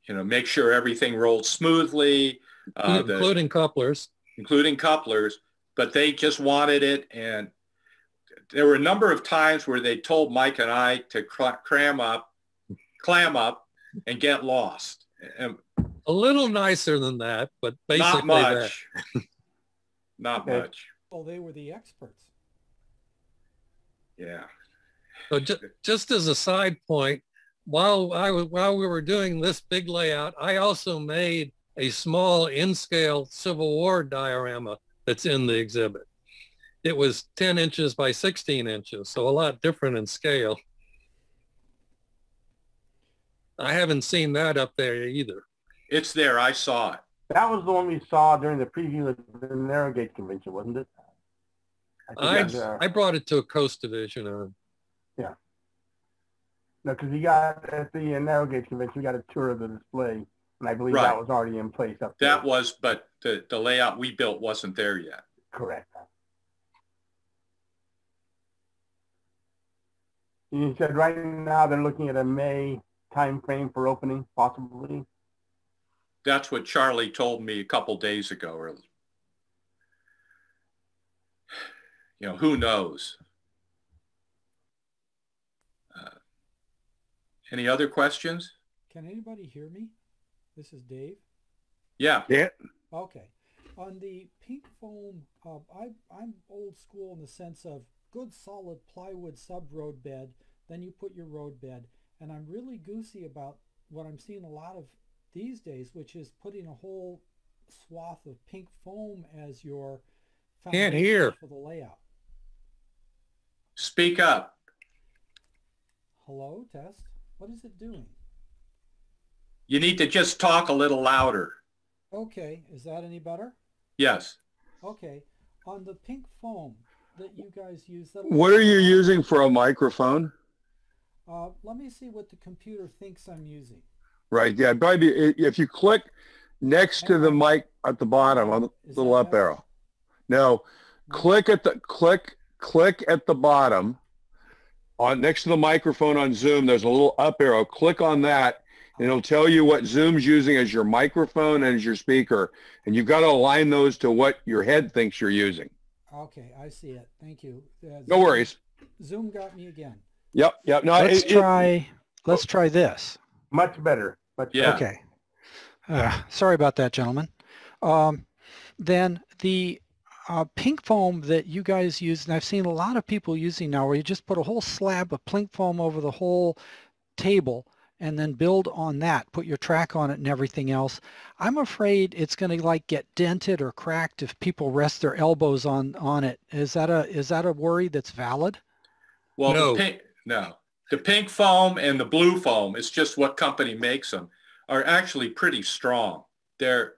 make sure everything rolled smoothly. Including couplers. Including couplers, but they just wanted it. And there were a number of times where they told Mike and I to clam up, and get lost. And a little nicer than that, but basically not much. Not much. Well, they were the experts. Yeah. So just as a side point, while we were doing this big layout, I also made a small in-scale Civil War diorama that's in the exhibit. It was 10 inches by 16 inches, so a lot different in scale. I haven't seen that up there either. It's there. I saw it. That was the one we saw during the preview of the Narrow Gauge convention, wasn't it? I brought it to a coast division. Yeah. No, because we got at the Narrow Gauge convention, we got a tour of the display. And I believe that was already in place up there. That was, but the layout we built wasn't there yet. Correct. You said right now they're looking at a May time frame for opening, possibly? That's what Charlie told me a couple days ago. Or, who knows? Any other questions? Can anybody hear me? This is Dave. Yeah. Okay. On the pink foam, I'm old school in the sense of good solid plywood sub-road bed, then you put your road bed, and I'm really goosey about what I'm seeing a lot of these days, which is putting a whole swath of pink foam as your foundation for the layout. Speak up. Hello, test. What is it doing? You need to just talk a little louder. Okay, is that any better? Yes. Okay, on the pink foam that you guys use. What are you using for a microphone? Let me see what the computer thinks I'm using. Right, yeah, probably if you click next to the mic at the bottom, on the little up arrow. No, click at the bottom on next to the microphone on Zoom. There's a little up arrow. Click on that, and it'll tell you what Zoom's using as your microphone and as your speaker. And you've got to align those to what your head thinks you're using. Okay, I see it. Thank you. No worries. Zoom got me again. Yep. No, let's try this. Much better. Yeah. Okay. Sorry about that, gentlemen. Then the pink foam that you guys use, and I've seen a lot of people using now, where you just put a whole slab of pink foam over the whole table and then build on that, put your track on it and everything else. I'm afraid it's going to like get dented or cracked if people rest their elbows on it. Is that a worry that's valid? Well, No. The pink foam and the blue foam, it's just what company makes them, are actually pretty strong. I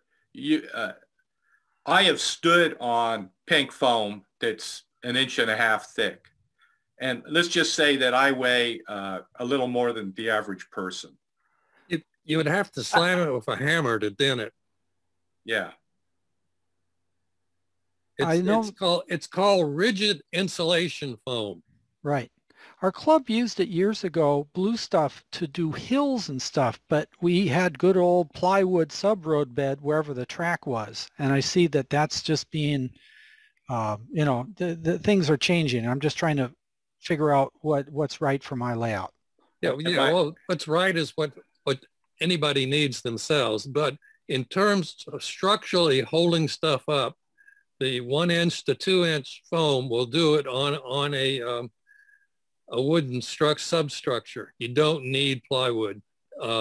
have stood on pink foam that's 1.5 inches thick. And let's just say that I weigh a little more than the average person. You would have to slam it with a hammer to dent it. Yeah. It's called rigid insulation foam. Right. Our club used it years ago, blue stuff, to do hills and stuff, but we had good old plywood sub-road bed wherever the track was. And I see that that's just being, the things are changing. I'm just trying to figure out what's right for my layout. Yeah, well, what's right is what anybody needs themselves. But in terms of structurally holding stuff up, the 1 inch to 2 inch foam will do it on a wooden substructure. You don't need plywood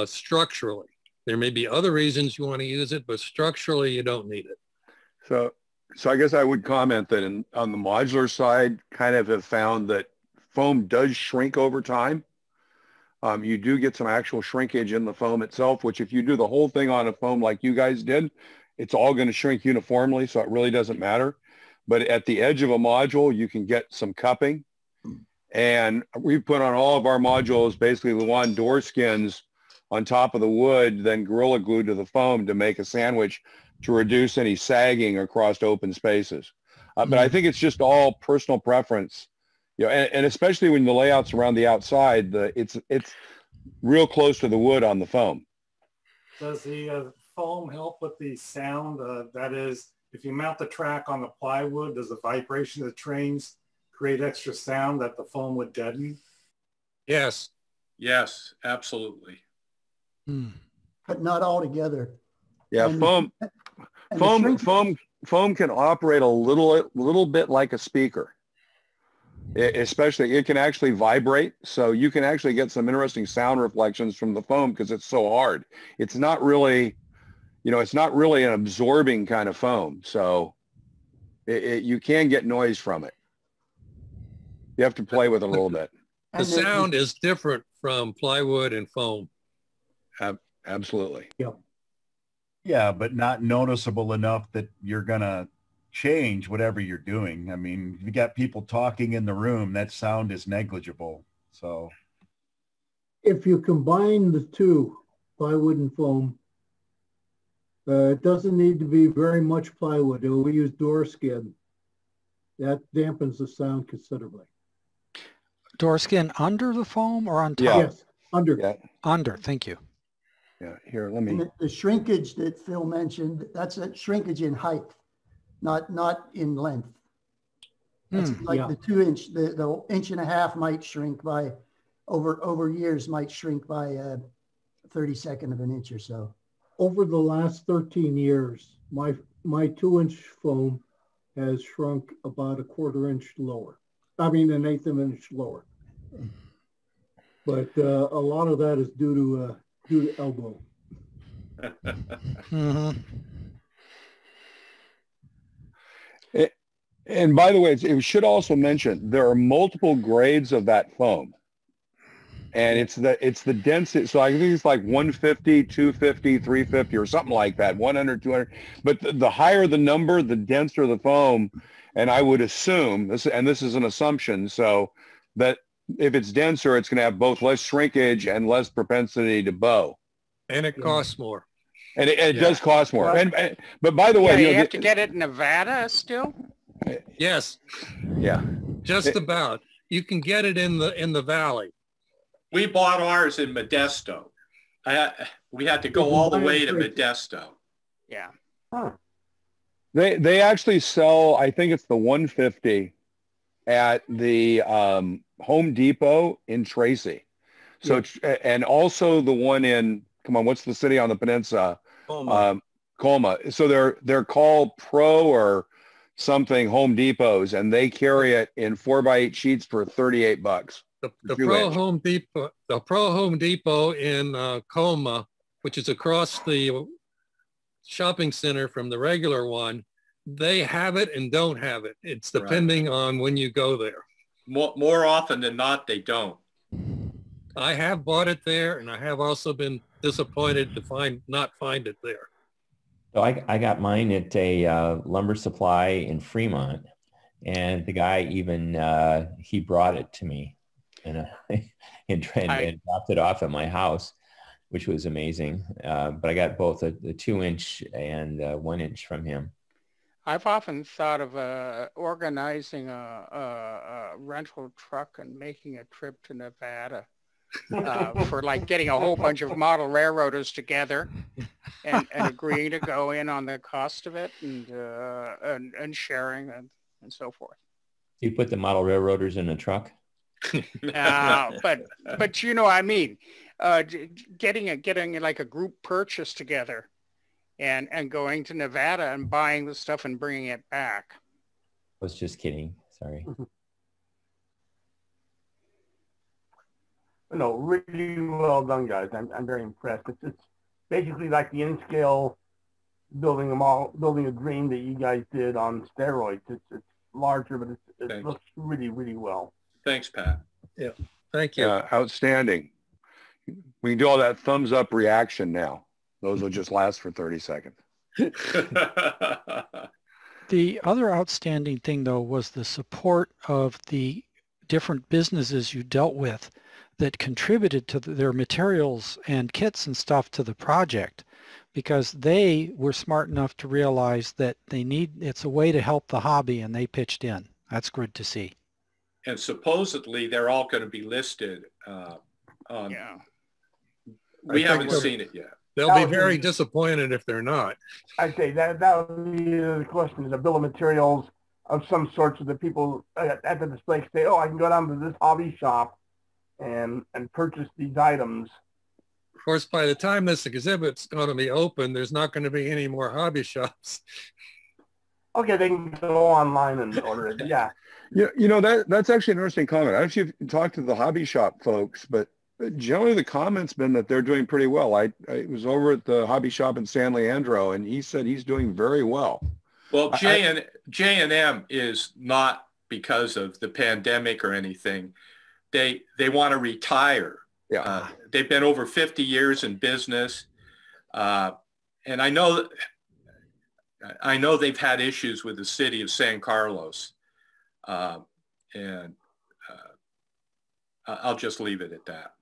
structurally. There may be other reasons you want to use it, but structurally you don't need it. So I guess I would comment that on the modular side, kind of have found that foam does shrink over time. You do get some actual shrinkage in the foam itself, which if you do the whole thing on a foam like you guys did, it's all going to shrink uniformly, so it really doesn't matter. But at the edge of a module, you can get some cupping. And we put on all of our modules basically Luan door skins on top of the wood, then Gorilla Glue to the foam to make a sandwich to reduce any sagging across open spaces. But I think it's just all personal preference. And especially when the layout's around the outside, it's real close to the wood on the foam. Does the foam help with the sound? That is, if you mount the track on the plywood, does the vibration of the trains create extra sound that the foam would deaden? Yes. Yes, absolutely. But not all together. Yeah, foam can operate a little bit like a speaker. Especially, it can actually vibrate, so you can actually get some interesting sound reflections from the foam because it's so hard. It's not really, it's not really an absorbing kind of foam, so you can get noise from it. You have to play with it a little bit. The sound is different from plywood and foam. Absolutely. Yeah, but not noticeable enough that you're going to change whatever you're doing. I mean, if you got people talking in the room, that sound is negligible. So if you combine the two, plywood and foam, it doesn't need to be very much plywood. We use door skin. That dampens the sound considerably. Door skin under the foam or on top? Yeah. Yes, under. Yeah. Under, thank you. Yeah, here, let me. The shrinkage that Phil mentioned, that's a shrinkage in height, not in length. That's like the 2 inch, the 1.5 inches might shrink by, over years might shrink by 1/32 of an inch or so. Over the last 13 years, my 2-inch foam has shrunk about 1/4 inch lower. I mean, 1/8 of an inch lower. But a lot of that is due to elbow. And by the way, it should also mention there are multiple grades of that foam, and it's the density. So I think it's like 150, 250, 350, or something like that. 100, 200. But the higher the number, the denser the foam. And I would assume this is an assumption, so that if it's denser, it's going to have both less shrinkage and less propensity to bow. And it costs more. And it does cost more. But by the way, you have to get it in Nevada still? Yes. Yeah. Just about. You can get it in the valley. We bought ours in Modesto. We had to go all the way to Modesto. Yeah. Huh. They actually sell, I think it's the 150 at the Home Depot in Tracy. So, and also the one in, come on, what's the city on the peninsula? Colma. So they're called Pro or something Home Depots, and they carry it in 4x8 sheets for $38. The Pro Home Depot in Colma, which is across the shopping center from the regular one, they have it and don't have it. It's depending on when you go there. More often than not, they don't. I have bought it there, and I have also been disappointed to not find it there. So I got mine at a lumber supply in Fremont, and the guy even he brought it to me, and dropped it off at my house, which was amazing. But I got both a 2-inch and 1-inch from him. I've often thought of organizing a rental truck and making a trip to Nevada for like getting a whole bunch of model railroaders together and agreeing to go in on the cost of it and sharing and so forth. You put the model railroaders in a truck? But you know, I mean, getting like a group purchase together and going to Nevada and buying the stuff and bringing it back. I was just kidding. Sorry. No, really well done, guys. I'm very impressed. It's basically like the N-scale building a dream that you guys did on steroids. It's larger, but it looks really, really well. Thanks, Pat. Yeah, thank you. Outstanding. We can do all that thumbs up reaction now. Those will just last for 30 seconds. The other outstanding thing, though, was the support of the different businesses you dealt with that contributed to their materials and kits and stuff to the project, because they were smart enough to realize that it's a way to help the hobby, and they pitched in. That's good to see. And supposedly they're all going to be listed. We haven't seen it yet. They'll be very disappointed if they're not. I'd say that would be the question, is a bill of materials of some sort, so that people at the display say, oh, I can go down to this hobby shop and purchase these items. Of course, by the time this exhibit's going to be open, there's not going to be any more hobby shops. Okay, they can go online and order it. Yeah. You know, that's actually an interesting comment. I don't know if you've talked to the hobby shop folks, but generally the comment's been that they're doing pretty well. I was over at the hobby shop in San Leandro, and he said he's doing very well. Well, J&M is not because of the pandemic or anything. They want to retire. Yeah. They've been over 50 years in business. And I know they've had issues with the city of San Carlos. And I'll just leave it at that.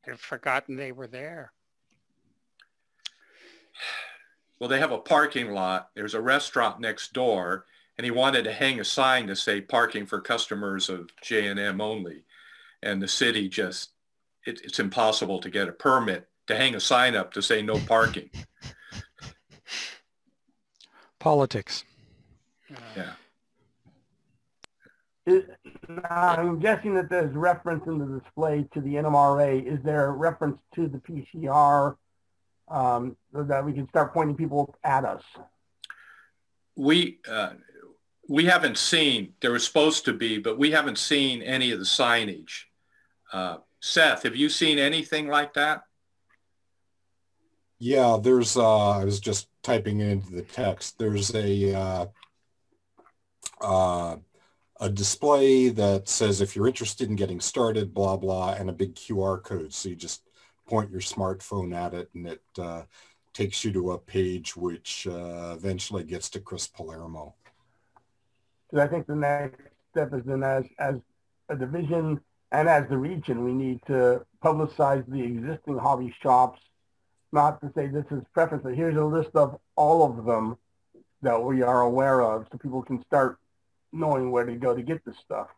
They've forgotten they were there. Well, they have a parking lot. There's a restaurant next door, and he wanted to hang a sign to say parking for customers of J&M only. And the city just, it's impossible to get a permit to hang a sign up to say no parking. Politics. Yeah. I'm guessing that there's reference in the display to the NMRA. Is there a reference to the PCR so that we can start pointing people at us? We haven't seen, there was supposed to be, but we haven't seen any of the signage. Seth, have you seen anything like that? Yeah, there's, I was just typing it into the text. There's a display that says, if you're interested in getting started, blah, blah, and a big QR code. So you just point your smartphone at it, and it takes you to a page which eventually gets to Chris Palermo. So I think the next step is then as a division and as the region, we need to publicize the existing hobby shops not to say this is preference, but here's a list of all of them that we are aware of, so people can start knowing where to go to get this stuff.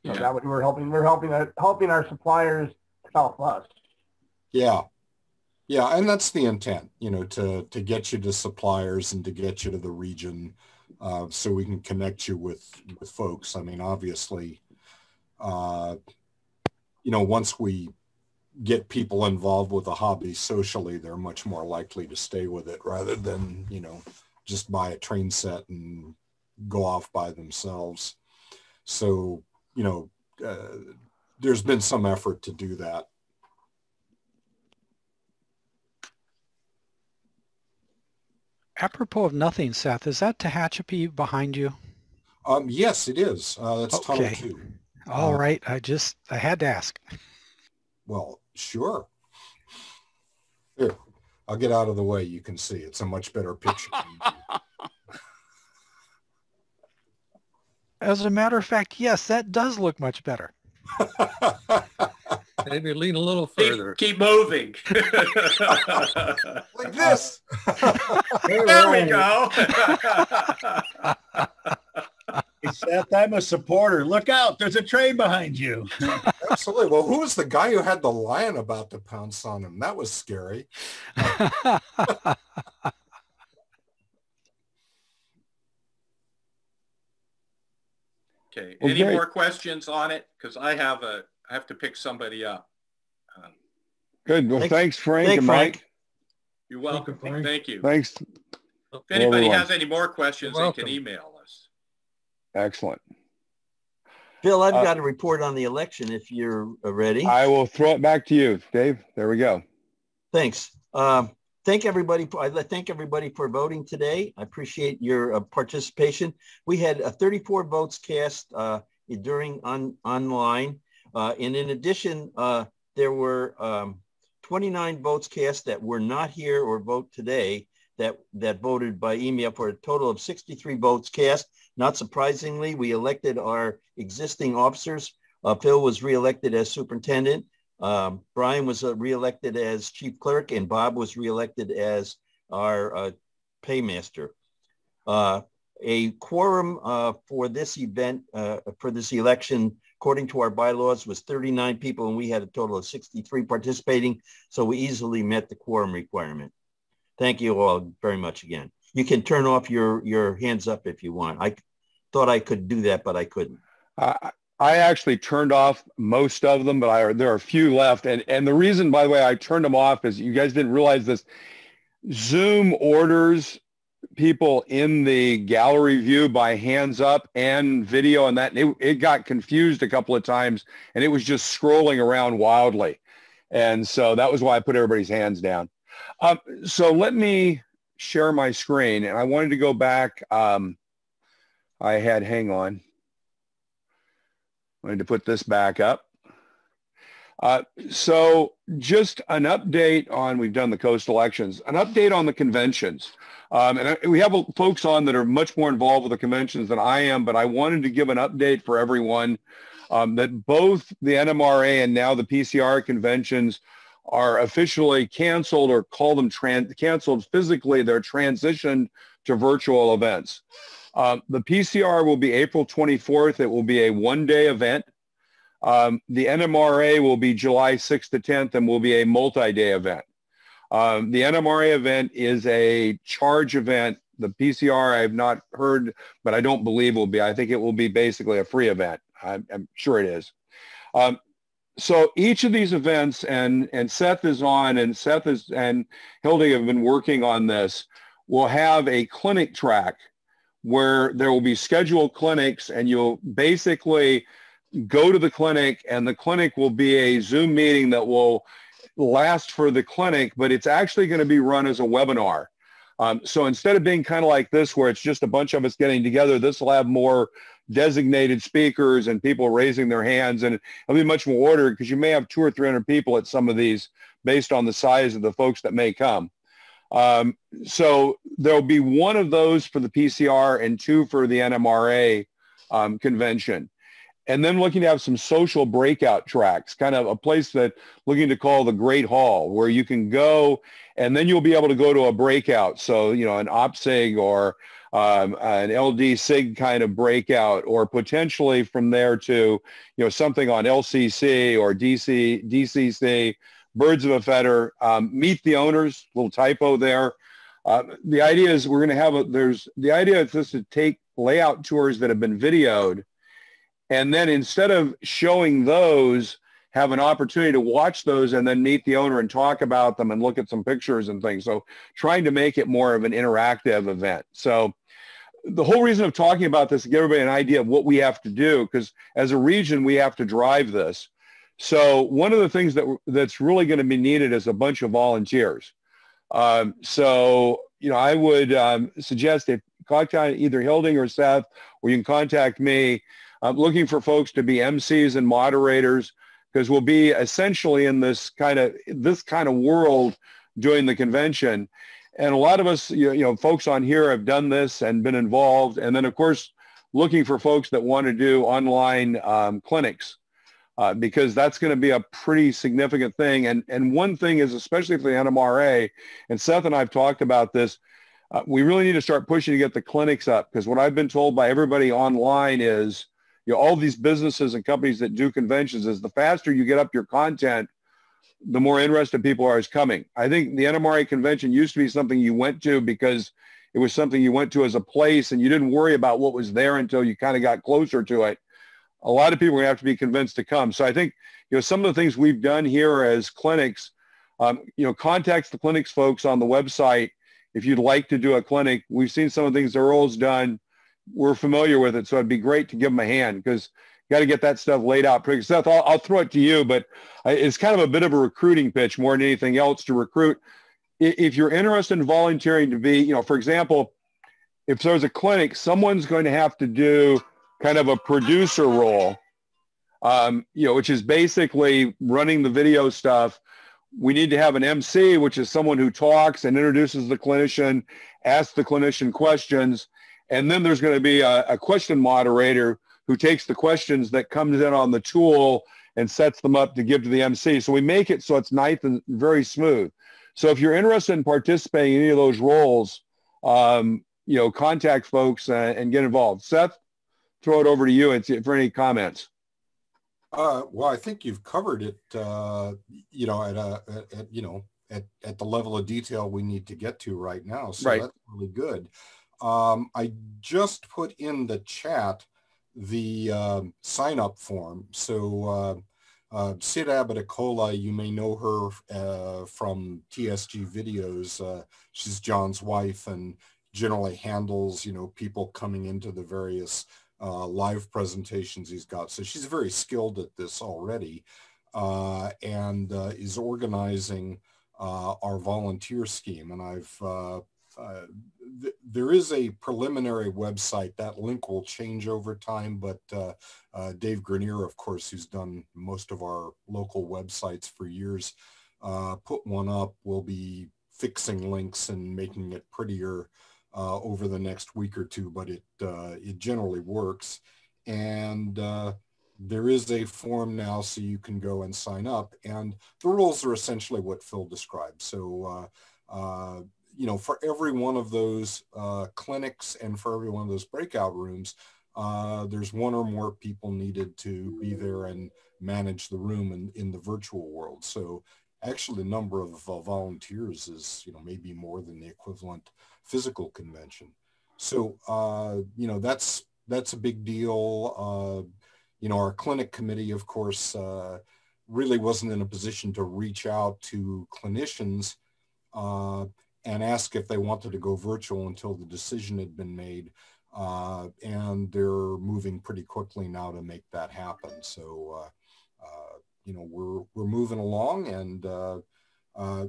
So that way we're helping our suppliers help us. Yeah. Yeah, and that's the intent, you know, to get you to suppliers and to get you to the region, so we can connect you with folks. I mean, obviously, you know, once we get people involved with a hobby socially, they're much more likely to stay with it rather than, you know, just buy a train set and go off by themselves. So, you know, there's been some effort to do that. Apropos of nothing, Seth, is that Tehachapi behind you? Yes, it is. That's okay. Tunnel 2. All right. I had to ask. Well, sure. Here, I'll get out of the way. You can see it's a much better picture. As a matter of fact, yes, that does look much better. Maybe lean a little further. Keep moving. Like this. There we go. Hey, Seth, I'm a supporter. Look out, there's a train behind you. Absolutely. Well, who was the guy who had the lion about to pounce on him? That was scary. Okay. Any more questions on it? Because I have to pick somebody up. Good. Well, thanks Frank and Mike. You're welcome. Thank you. Thanks. If anybody has any more questions, they can email us. Excellent. Phil, I've got a report on the election if you're ready. I will throw it back to you, Dave. There we go. Thanks. Thank everybody. I thank everybody for voting today. I appreciate your participation. We had 34 votes cast during online. And in addition, there were 29 votes cast that were not here or vote today that voted by email for a total of 63 votes cast. Not surprisingly, we elected our existing officers. Phil was reelected as superintendent. Brian was reelected as chief clerk, and Bob was reelected as our paymaster. A quorum for this event, for this election, according to our bylaws, was 39 people, and we had a total of 63 participating, so we easily met the quorum requirement. Thank you all very much again. You can turn off your hands up if you want. I thought I could do that, but I couldn't. I actually turned off most of them, but there are a few left. And the reason, by the way, I turned them off is you guys didn't realize this. Zoom orders people in the gallery view by hands up and video and that. It got confused a couple of times, and it was just scrolling around wildly. And so that was why I put everybody's hands down. So let me share my screen. And I wanted to go back. Hang on. I need to put this back up. So just an update on, we've done the coast elections, an update on the conventions. And we have folks on that are much more involved with the conventions than I am, but I wanted to give an update for everyone that both the NMRA and now the PCR conventions are officially canceled, or call them canceled physically. They're transitioned to virtual events. The PCR will be April 24th. It will be a one-day event. The NMRA will be July 6th to 10th and will be a multi-day event. The NMRA event is a charge event. The PCR I have not heard, but I don't believe will be. I think it will be basically a free event. I'm sure it is. So each of these events, and Seth is on, and and Hildy have been working on this, will have a clinic track where there will be scheduled clinics, and you'll basically go to the clinic, and the clinic will be a Zoom meeting that will last for the clinic, but it's actually going to be run as a webinar. So instead of being kind of like this, where it's just a bunch of us getting together, this will have more designated speakers and people raising their hands, and it'll be much more ordered because you may have 200 or 300 people at some of these based on the size of the folks that may come. So there'll be one of those for the PCR and two for the NMRA convention. and then looking to have some social breakout tracks, kind of a place that looking to call the Great Hall, where you can go and then you'll be able to go to a breakout. So, you know, an OPSIG or an LD SIG kind of breakout, or potentially from there to, you know, something on LCC or DCC, birds of a feather, meet the owners, little typo there. The idea is we're going to have the idea is just to take layout tours that have been videoed, and then instead of showing those, have an opportunity to watch those and then meet the owner and talk about them and look at some pictures and things. So trying to make it more of an interactive event. So the whole reason of talking about this is to give everybody an idea of what we have to do, because as a region, we have to drive this. So one of the things that's really going to be needed is a bunch of volunteers. So, you know, I would suggest if contact either Hilding or Seth, or you can contact me. I'm looking for folks to be MCs and moderators, because we'll be essentially in this kind of world doing the convention. And a lot of us, you know, folks on here have done this and been involved. And then, of course, looking for folks that want to do online clinics, because that's going to be a pretty significant thing. And one thing is, especially for the NMRA, and Seth and I have talked about this, we really need to start pushing to get the clinics up, because what I've been told by everybody online is, you know, all these businesses and companies that do conventions, is the faster you get up your content, the more interested people are as coming. I think the NMRA convention used to be something you went to because it was something you went to as a place and you didn't worry about what was there until you kind of got closer to it. A lot of people are going to have to be convinced to come. So I think, you know, some of the things we've done here as clinics, you know, contact the clinics folks on the website if you'd like to do a clinic. We've seen some of the things Earl's done. We're familiar with it, so it'd be great to give them a hand, because you got to get that stuff laid out pretty. Seth, I'll throw it to you, but it's kind of a bit of a recruiting pitch more than anything else to recruit. If you're interested in volunteering to be, you know, for example, if there's a clinic, someone's going to have to do kind of a producer role, you know, which is basically running the video stuff. We need to have an MC, which is someone who talks and introduces the clinician, asks the clinician questions. And then there's going to be a question moderator who takes the questions that comes in on the tool and sets them up to give to the MC. So we make it so it's nice and very smooth. So if you're interested in participating in any of those roles, you know, contact folks and get involved. Seth, throw it over to you for any comments. Well, I think you've covered it, you know, at the level of detail we need to get to right now. So right. That's really good. I just put in the chat the sign-up form. So Sid Abiticola, you may know her from TSG videos. She's John's wife and generally handles, you know, people coming into the various live presentations he's got. So she's very skilled at this already, and is organizing our volunteer scheme. And I've there is a preliminary website. That link will change over time, but Dave Grenier, of course, who's done most of our local websites for years, put one up. We'll be fixing links and making it prettier over the next week or two, but it generally works. And there is a form now, so you can go and sign up. And the rules are essentially what Phil described. So you know, for every one of those clinics and for every one of those breakout rooms, there's one or more people needed to be there and manage the room in the virtual world. So actually the number of volunteers is, you know, maybe more than the equivalent physical convention. So, you know, that's a big deal. You know, our clinic committee, of course, really wasn't in a position to reach out to clinicians and ask if they wanted to go virtual until the decision had been made. And they're moving pretty quickly now to make that happen. So, you know, we're moving along. And,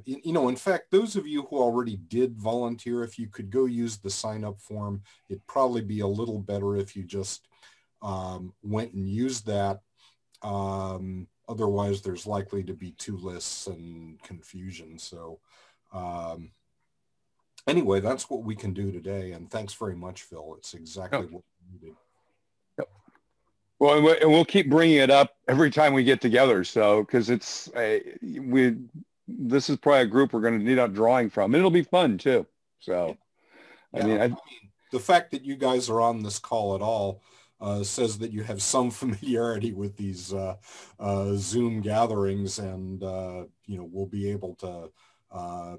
you know, in fact, those of you who already did volunteer, if you could go use the sign-up form, it'd probably be a little better if you just went and used that. Otherwise, there's likely to be two lists and confusion. So, anyway, that's what we can do today. And thanks very much, Phil. It's exactly what we needed. Yep. Well, and we'll keep bringing it up every time we get together. So, because this is probably a group we're going to need out drawing from, and it'll be fun too. So, yeah, I mean, the fact that you guys are on this call at all says that you have some familiarity with these Zoom gatherings, and we'll be able to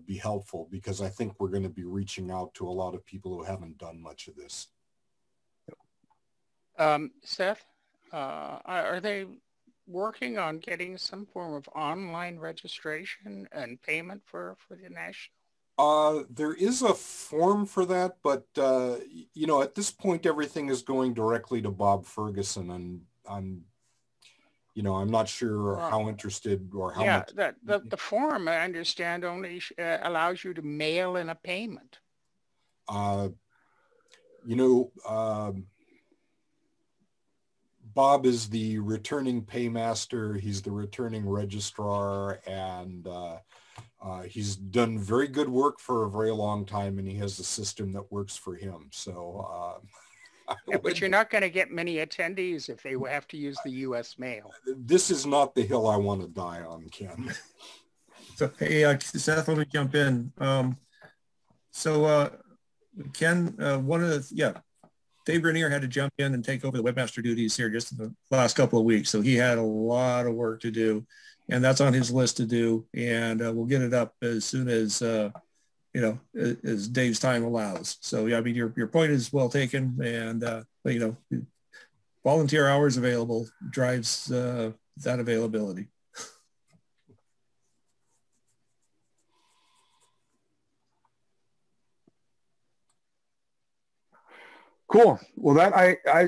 be helpful, because I think we're going to be reaching out to a lot of people who haven't done much of this. Seth, are they working on getting some form of online registration and payment for the national? There is a form for that, but at this point everything is going directly to Bob Ferguson, and I'm not sure how interested or how much. Yeah, the form, I understand, only allows you to mail in a payment. Bob is the returning paymaster. He's the returning registrar, and he's done very good work for a very long time, and he has a system that works for him. So, but you're not going to get many attendees if they have to use the U.S. mail. This is not the hill I want to die on, Ken. So, hey, Seth, let me jump in. Ken, Dave Grenier had to jump in and take over the webmaster duties here just in the last couple of weeks. So he had a lot of work to do, and that's on his list to do. And we'll get it up as soon as, as Dave's time allows. So, yeah, I mean, your point is well taken, and, volunteer hours available drives that availability. Cool. Well,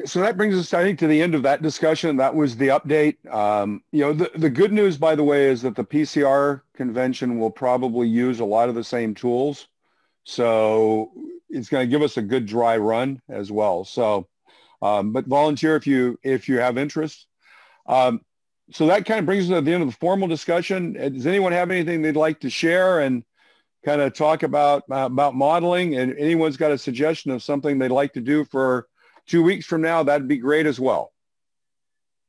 so that brings us, I think, to the end of that discussion. That was the update. The good news, by the way, is that the PCR convention will probably use a lot of the same tools. So it's going to give us a good dry run as well. So, but volunteer if you have interest. So that kind of brings us to the end of the formal discussion. Does anyone have anything they'd like to share and kind of talk about modeling? And anyone's got a suggestion of something they'd like to do for 2 weeks from now, that'd be great as well.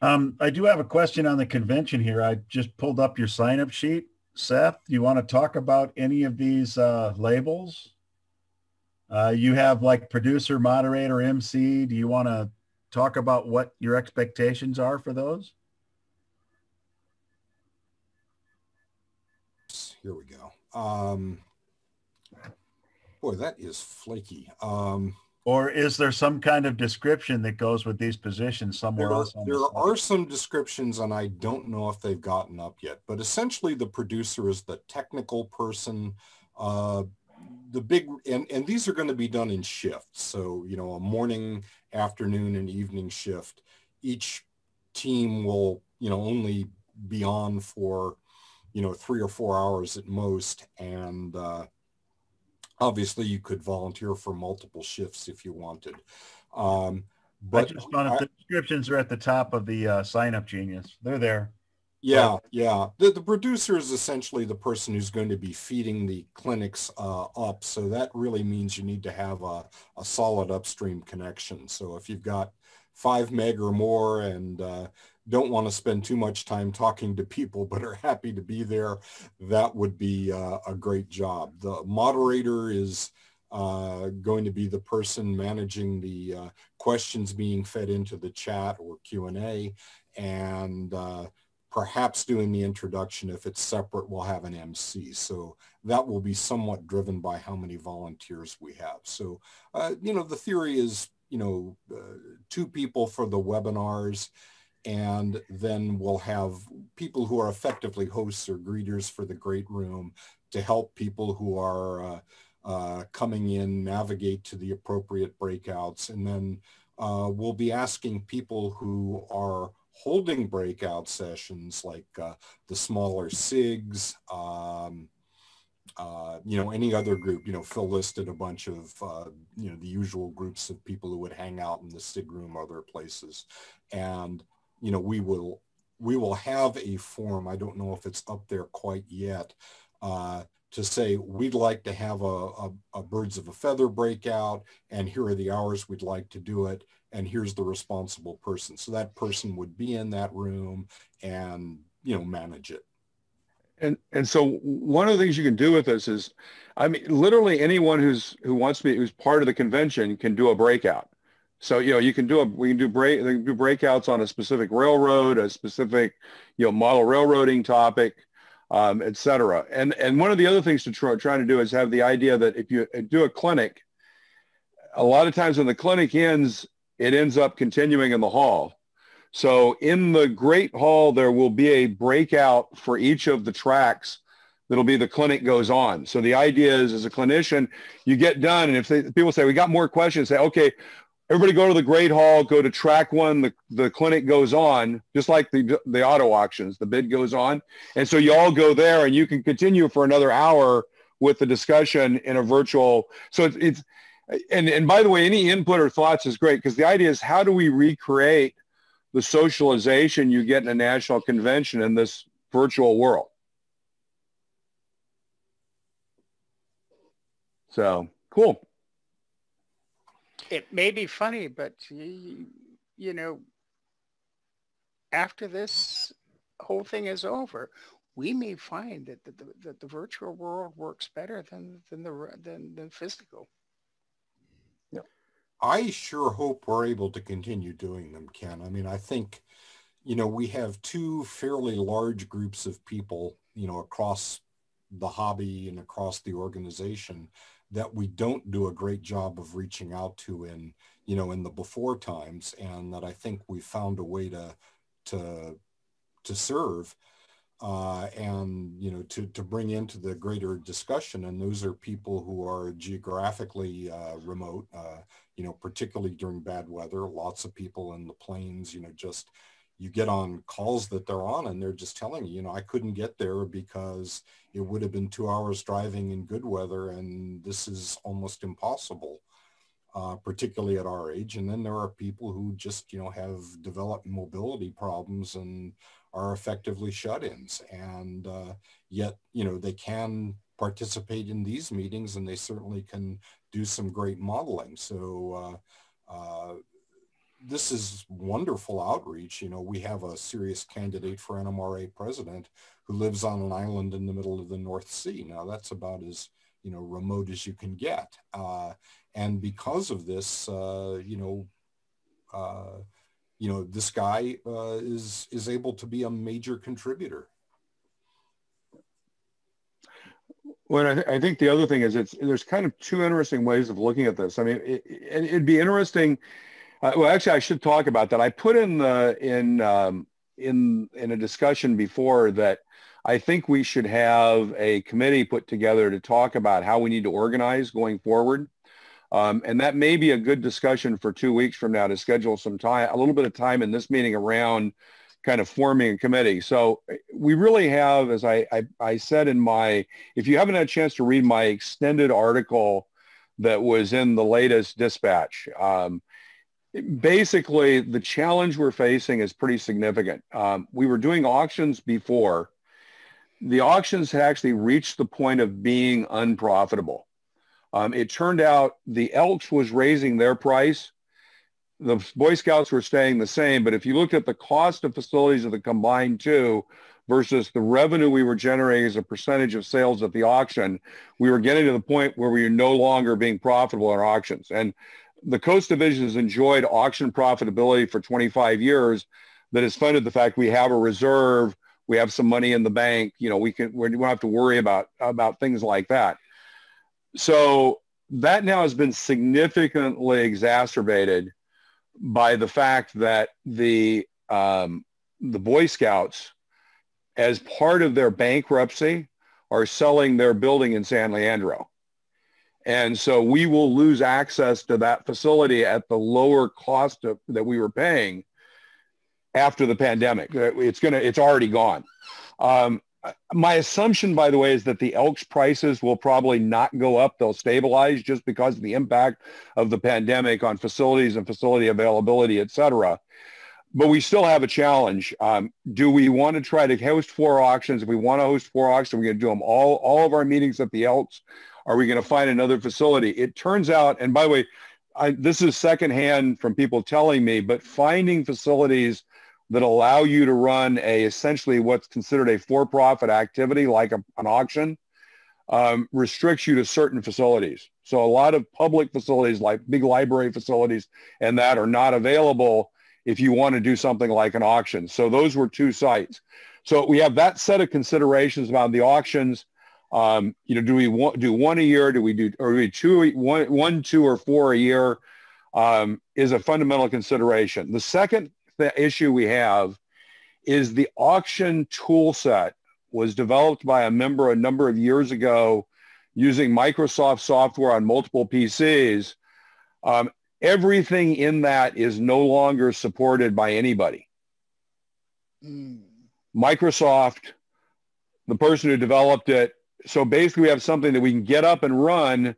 I do have a question on the convention here. I just pulled up your sign-up sheet. Seth, do you want to talk about any of these labels? You have like producer, moderator, MC. Do you want to talk about what your expectations are for those? Here we go. Boy, that is flaky. Or is there some kind of description that goes with these positions somewhere else? There are some descriptions, and I don't know if they've gotten up yet. But essentially, the producer is the technical person. And these are going to be done in shifts. So, a morning, afternoon, and evening shift. Each team will, only be on for 3 or 4 hours at most. And obviously you could volunteer for multiple shifts if you wanted. But I just found the descriptions are at the top of the Sign Up Genius. They're there. Yeah, yeah. The producer is essentially the person who's going to be feeding the clinics up. So that really means you need to have a solid upstream connection. So if you've got 5 meg or more and don't want to spend too much time talking to people but are happy to be there, that would be a great job. The moderator is going to be the person managing the questions being fed into the chat or Q&A, and perhaps doing the introduction. If it's separate, we'll have an MC. So that will be somewhat driven by how many volunteers we have. So, the theory is, 2 people for the webinars, and then we'll have people who are effectively hosts or greeters for the great room to help people who are coming in navigate to the appropriate breakouts. And then we'll be asking people who are holding breakout sessions, like the smaller SIGs, any other group. Phil listed a bunch of, the usual groups of people who would hang out in the SIG room or other places. And, we will have a form, I don't know if it's up there quite yet, to say we'd like to have a birds of a feather breakout, and here are the hours we'd like to do it. and here's the responsible person. So that person would be in that room and, you know, manage it. And so one of the things you can do with this is, I mean, literally anyone who's part of the convention can do a breakout. So, you know, we can do breakouts on a specific railroad, a specific, you know, model railroading topic, et cetera. And one of the other things to trying to do is have the idea that if you do a clinic, a lot of times when the clinic ends, it ends up continuing in the hall. So in the Great Hall, there will be a breakout for each of the tracks. That'll be the clinic goes on. So the idea is, as a clinician, you get done, and if people say, we got more questions, say, okay, everybody go to the Great Hall, go to track one, the clinic goes on, just like the auto auctions, the bid goes on. And so you all go there, and you can continue for another hour with the discussion in a virtual. So and by the way, any input or thoughts is great, because the idea is, how do we recreate the socialization you get in a national convention in this virtual world? So, cool. It may be funny, but you know, after this whole thing is over, we may find that the virtual world works better than physical. I sure hope we're able to continue doing them, Ken. I mean, I think, you know, we have two fairly large groups of people, you know, across the hobby and across the organization that we don't do a great job of reaching out to in, you know, in the before times, and that I think we found a way to serve and, you know, to bring into the greater discussion. And those are people who are geographically remote, you know, particularly during bad weather. Lots of people in the plains, you know, just, you get on calls that they're on and they're just telling you, you know, I couldn't get there because it would have been 2 hours driving in good weather, and this is almost impossible, particularly at our age. And then there are people who just, you know, have developed mobility problems and are effectively shut-ins, and yet, you know, they can participate in these meetings, and they certainly can do some great modeling. So this is wonderful outreach. You know, we have a serious candidate for NMRA president who lives on an island in the middle of the North Sea. Now that's about as, you know, remote as you can get. And because of this, you know, this guy is able to be a major contributor. Well, I think the other thing is there's kind of two interesting ways of looking at this. I mean, it'd be interesting. Well, actually, I should talk about that. I put in a discussion before that I think we should have a committee put together to talk about how we need to organize going forward. And that may be a good discussion for 2 weeks from now, to schedule some time, a little bit of time in this meeting around kind of forming a committee. So we really have, as I said in if you haven't had a chance to read my extended article that was in the latest dispatch, basically the challenge we're facing is pretty significant. We were doing auctions before. The auctions had actually reached the point of being unprofitable. It turned out the Elks was raising their price. The Boy Scouts were staying the same, but if you looked at the cost of facilities of the combined two versus the revenue we were generating as a percentage of sales at the auction, we were getting to the point where we were no longer being profitable in our auctions. And the Coast Division has enjoyed auction profitability for 25 years that has funded the fact we have a reserve, we have some money in the bank, you know, we don't have to worry about things like that. So that now has been significantly exacerbated by the fact that the Boy Scouts, as part of their bankruptcy, are selling their building in San Leandro. And so we will lose access to that facility at the lower cost that we were paying after the pandemic. It's already gone. My assumption, by the way, is that the Elks prices will probably not go up. They'll stabilize just because of the impact of the pandemic on facilities and facility availability, et cetera. But we still have a challenge. Do we want to try to host 4 auctions? If we want to host 4 auctions, we're going to do them all of our meetings at the Elks. Are we going to find another facility? It turns out, and by the way, this is secondhand from people telling me, but finding facilities that allow you to run essentially what's considered a for-profit activity like an auction restricts you to certain facilities. So a lot of public facilities like big library facilities and that are not available if you want to do something like an auction. So those were two sites. So we have that set of considerations about the auctions. Do we do one a year? Do we do one, two, or four a year? Is a fundamental consideration. The second issue we have is the auction tool set was developed by a member a number of years ago using Microsoft software on multiple PCs. Everything in that is no longer supported by anybody. Microsoft, the person who developed it, so basically we have something that we can get up and run,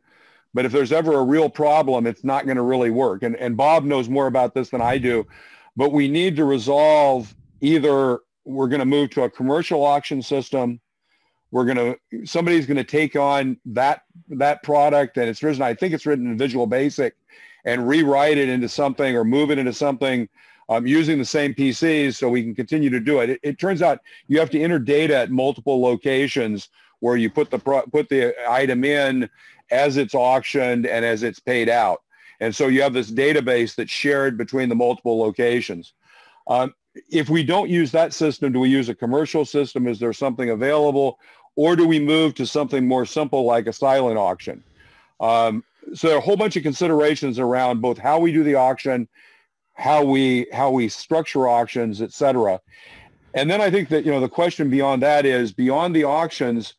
but if there's ever a real problem, it's not going to really work. And Bob knows more about this than I do, but we need to resolve either we're going to move to a commercial auction system, somebody's going to take on that product, and I think it's written in Visual Basic, and rewrite it into something or move it into something using the same PCs so we can continue to do it. It turns out you have to enter data at multiple locations where you put the item in as it's auctioned and as it's paid out. And so you have this database that's shared between the multiple locations. If we don't use that system, do we use a commercial system? Is there something available? Or do we move to something more simple like a silent auction? So there are a whole bunch of considerations around both how we do the auction, how we structure auctions, et cetera. And then I think that, the question beyond that is, beyond the auctions,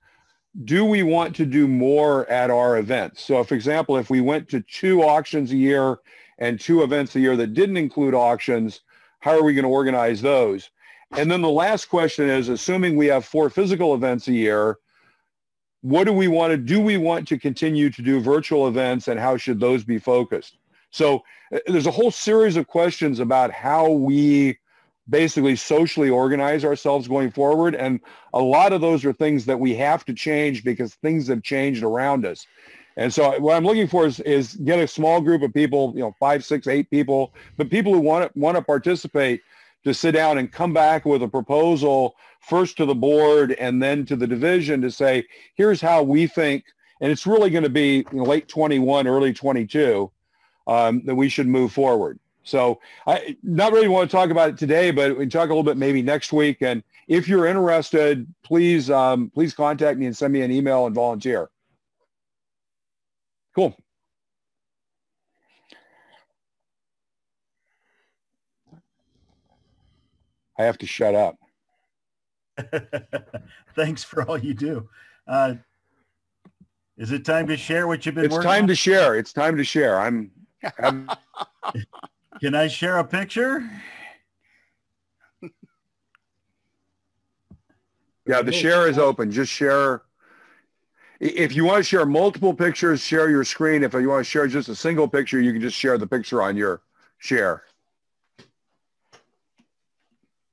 do we want to do more at our events? So, for example, if we went to 2 auctions a year and 2 events a year that didn't include auctions, how are we going to organize those? And then the last question is, assuming we have 4 physical events a year, what do we want to do? We want to continue to do virtual events, and how should those be focused? So there's a whole series of questions about how we basically socially organize ourselves going forward. And a lot of those are things that we have to change because things have changed around us. And so what I'm looking for is get a small group of people, 5, 6, 8 people, but people who want to participate, to sit down and come back with a proposal first to the board and then to the division to say, here's how we think, and it's really going to be late 21, early 22, that we should move forward. So I not really want to talk about it today, but we can talk a little bit maybe next week. And if you're interested, please contact me and send me an email and volunteer. Cool. I have to shut up. Thanks for all you do. Is it time to share what you've been working on? It's time to share. It's time to share. Can I share a picture? Yeah, the share is open. Just share. If you want to share multiple pictures, share your screen. If you want to share just a single picture, you can just share the picture on your share.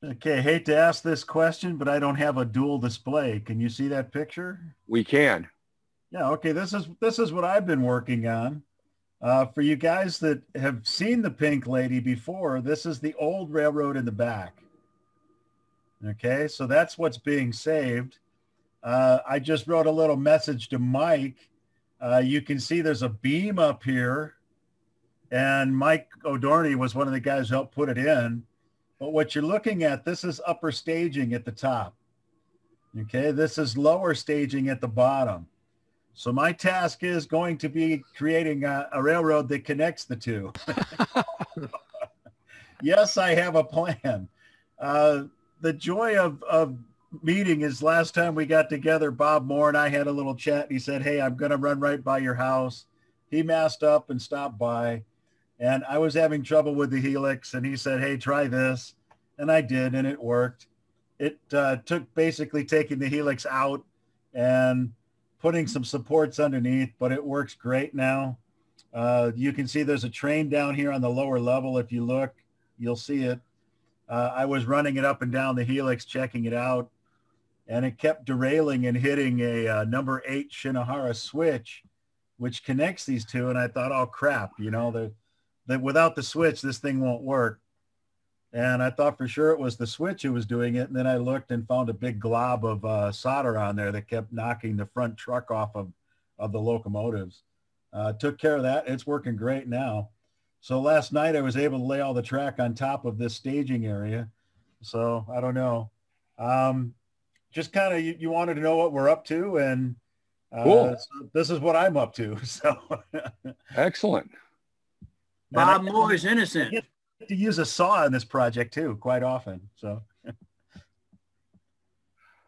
Okay, hate to ask this question, but I don't have a dual display. Can you see that picture? We can. Yeah, okay, this is what I've been working on. For you guys that have seen the Pink Lady before, this is the old railroad in the back. Okay, so that's what's being saved. I just wrote a little message to Mike. You can see there's a beam up here, and Mike O'Dorney was one of the guys who helped put it in. But what you're looking at, this is upper staging at the top. Okay, this is lower staging at the bottom. So my task is going to be creating a railroad that connects the two. Yes, I have a plan. The joy of meeting is last time we got together, Bob Moore and I had a little chat. He said, hey, I'm going to run right by your house. He masked up and stopped by. And I was having trouble with the helix, and he said, hey, try this. And I did, and it worked. It took basically taking the helix out and putting some supports underneath, but it works great now. You can see there's a train down here on the lower level. If you look, you'll see it. I was running it up and down the helix, checking it out, and it kept derailing and hitting a number 8 Shinohara switch. which connects these two. And I thought, oh crap, you know, that without the switch, this thing won't work. And I thought for sure it was the switch who was doing it. And then I looked and found a big glob of solder on there that kept knocking the front truck off of the locomotives. Took care of that. It's working great now. So last night I was able to lay all the track on top of this staging area. So I don't know. Just kind of, you wanted to know what we're up to, and cool. So this is what I'm up to. So excellent. Bob Moore is innocent. I get to use a saw in this project too, quite often. So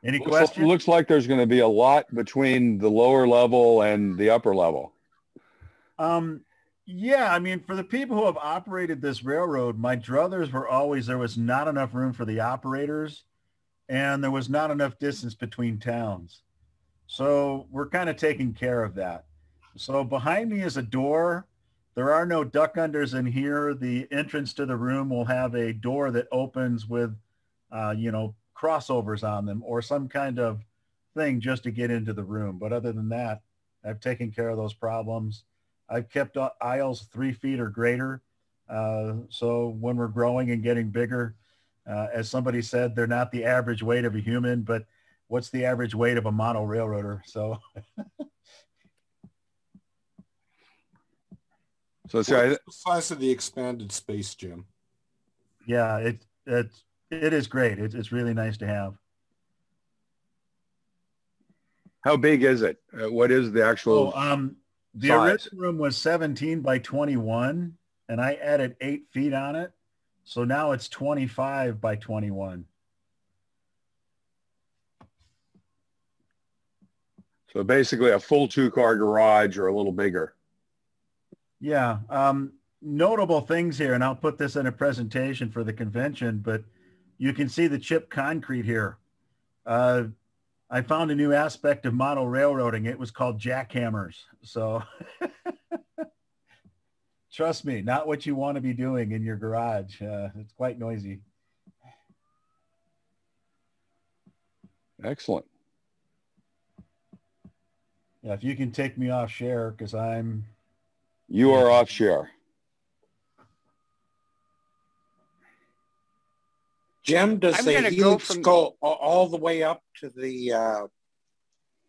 any questions? Looks like there's going to be a lot between the lower level and the upper level. Yeah, I mean, for the people who have operated this railroad, my druthers were always there was not enough room for the operators, and there was not enough distance between towns. So we're kind of taking care of that. So behind me is a door. There are no duck unders in here. The entrance to the room will have a door that opens with, you know, crossovers on them or some kind of thing just to get into the room. But other than that, I've taken care of those problems. I've kept aisles 3 feet or greater. So when we're growing and getting bigger, as somebody said, they're not the average weight of a human, but what's the average weight of a model railroader? So. So it's the size of the expanded space, Jim. Yeah, it is great. It's really nice to have. How big is it? What is the actual the size? original room was 17 by 21, and I added 8 feet on it. So now it's 25 by 21. So basically a full 2-car garage or a little bigger. Yeah. Notable things here, and I'll put this in a presentation for the convention, but you can see the chip concrete here. I found a new aspect of model railroading. It was called jackhammers. So trust me, not what you want to be doing in your garage. It's quite noisy. Excellent. Yeah, if you can take me off share, because I'm... You are off share. Jim, does the helix go all the way up to the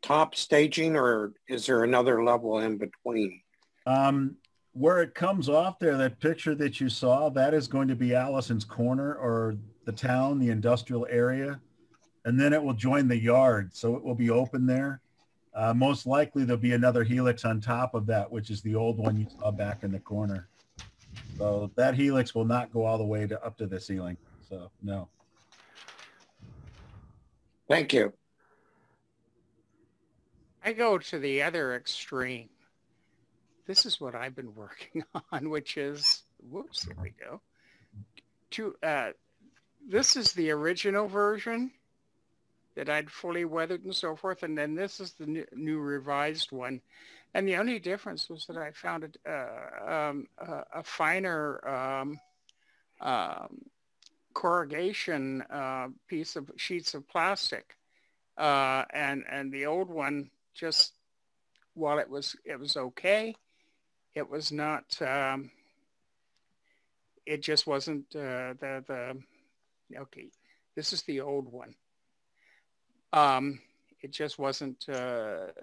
top staging, or is there another level in between? Where it comes off there, that picture that you saw, that is going to be Allison's Corner, or the town, the industrial area. And then it will join the yard. So it will be open there. Most likely there'll be another helix on top of that, which is the old one you saw back in the corner. So that helix will not go all the way up to the ceiling. So no. Thank you. I go to the other extreme. This is what I've been working on, which is, whoops, there we go. This is the original version that I'd fully weathered and so forth, and then this is the new revised one. And the only difference was that I found a finer corrugation piece of sheets of plastic, and the old one, just while it was okay, it was not. It just wasn't okay. This is the old one. It just wasn't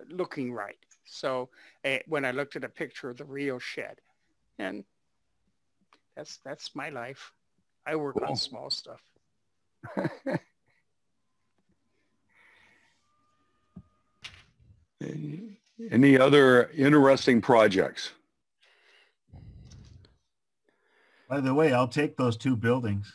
looking right. So when I looked at a picture of the real shed, and that's my life. I work on small stuff. Any other interesting projects? By the way, I'll take those 2 buildings.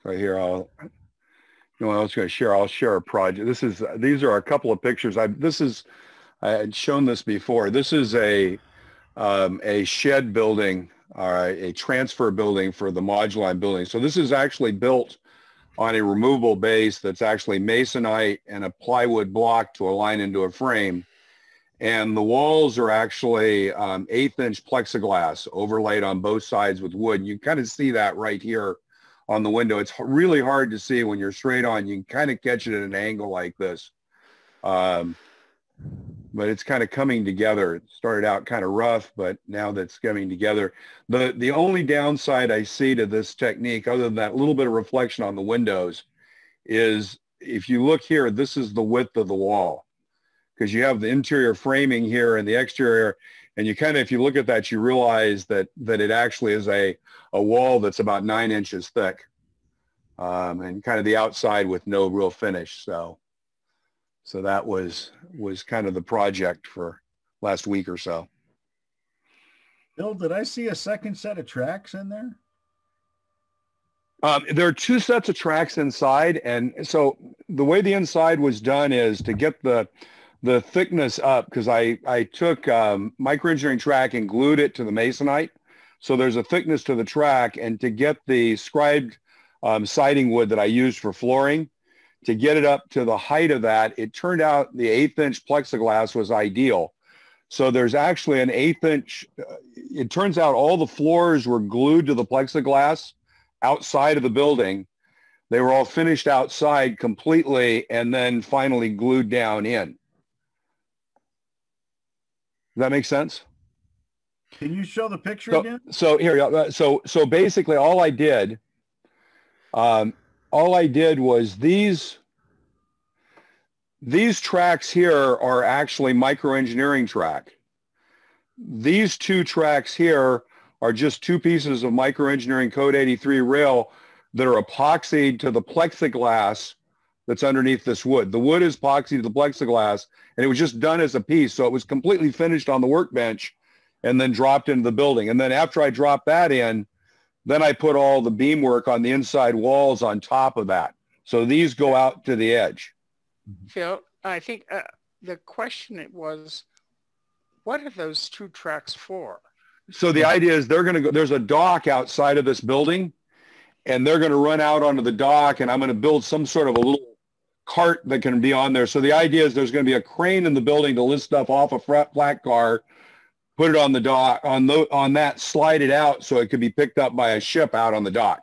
Right here, I was going to share. I'll share a project. These are a couple of pictures. I had shown this before. This is a shed building, a transfer building for the moduline building. So this is actually built on a removable base that's actually masonite and a plywood block to align into a frame. And the walls are actually 1/8-inch plexiglass overlaid on both sides with wood. You kind of see that right here on the window. It's really hard to see when you're straight on. You can kind of catch it at an angle like this. But it's kind of coming together. It started out kind of rough, but now that's coming together. The only downside I see to this technique, other than that little bit of reflection on the windows, is if you look here, this is the width of the wall, because you have the interior framing here and the exterior, and you kind of, if you look at that, you realize that it actually is a wall that's about 9 inches thick, and kind of the outside with no real finish. So that was kind of the project for last week or so. Bill, did I see a second set of tracks in there? There are 2 sets of tracks inside, and so the way the inside was done is to get the thickness up, because I took microengineering track and glued it to the masonite, so there's a thickness to the track, and to get the scribed siding wood that I used for flooring, to get it up to the height of that, it turned out the 1/8 inch plexiglass was ideal. So there's actually an 1/8 inch, it turns out all the floors were glued to the plexiglass outside of the building. They were all finished outside completely and then finally glued down in. Does that make sense? Can you show the picture again? So here, so basically all I did was these tracks here are actually microengineering track. These 2 tracks here are just 2 pieces of microengineering code 83 rail that are epoxied to the plexiglass that's underneath this wood. The wood is epoxied to the plexiglass, and it was just done as a piece. So it was completely finished on the workbench and then dropped into the building. And then after I dropped that in, then I put all the beam work on the inside walls on top of that. So these go out to the edge. Phil, I think the question was, what are those 2 tracks for? So the idea is they're going to go, there's a dock outside of this building, and they're going to run out onto the dock, and I'm going to build some sort of a little cart that can be on there. So the idea is there's going to be a crane in the building to lift stuff off a flat car, put it on the dock, on that, slide it out so it could be picked up by a ship out on the dock.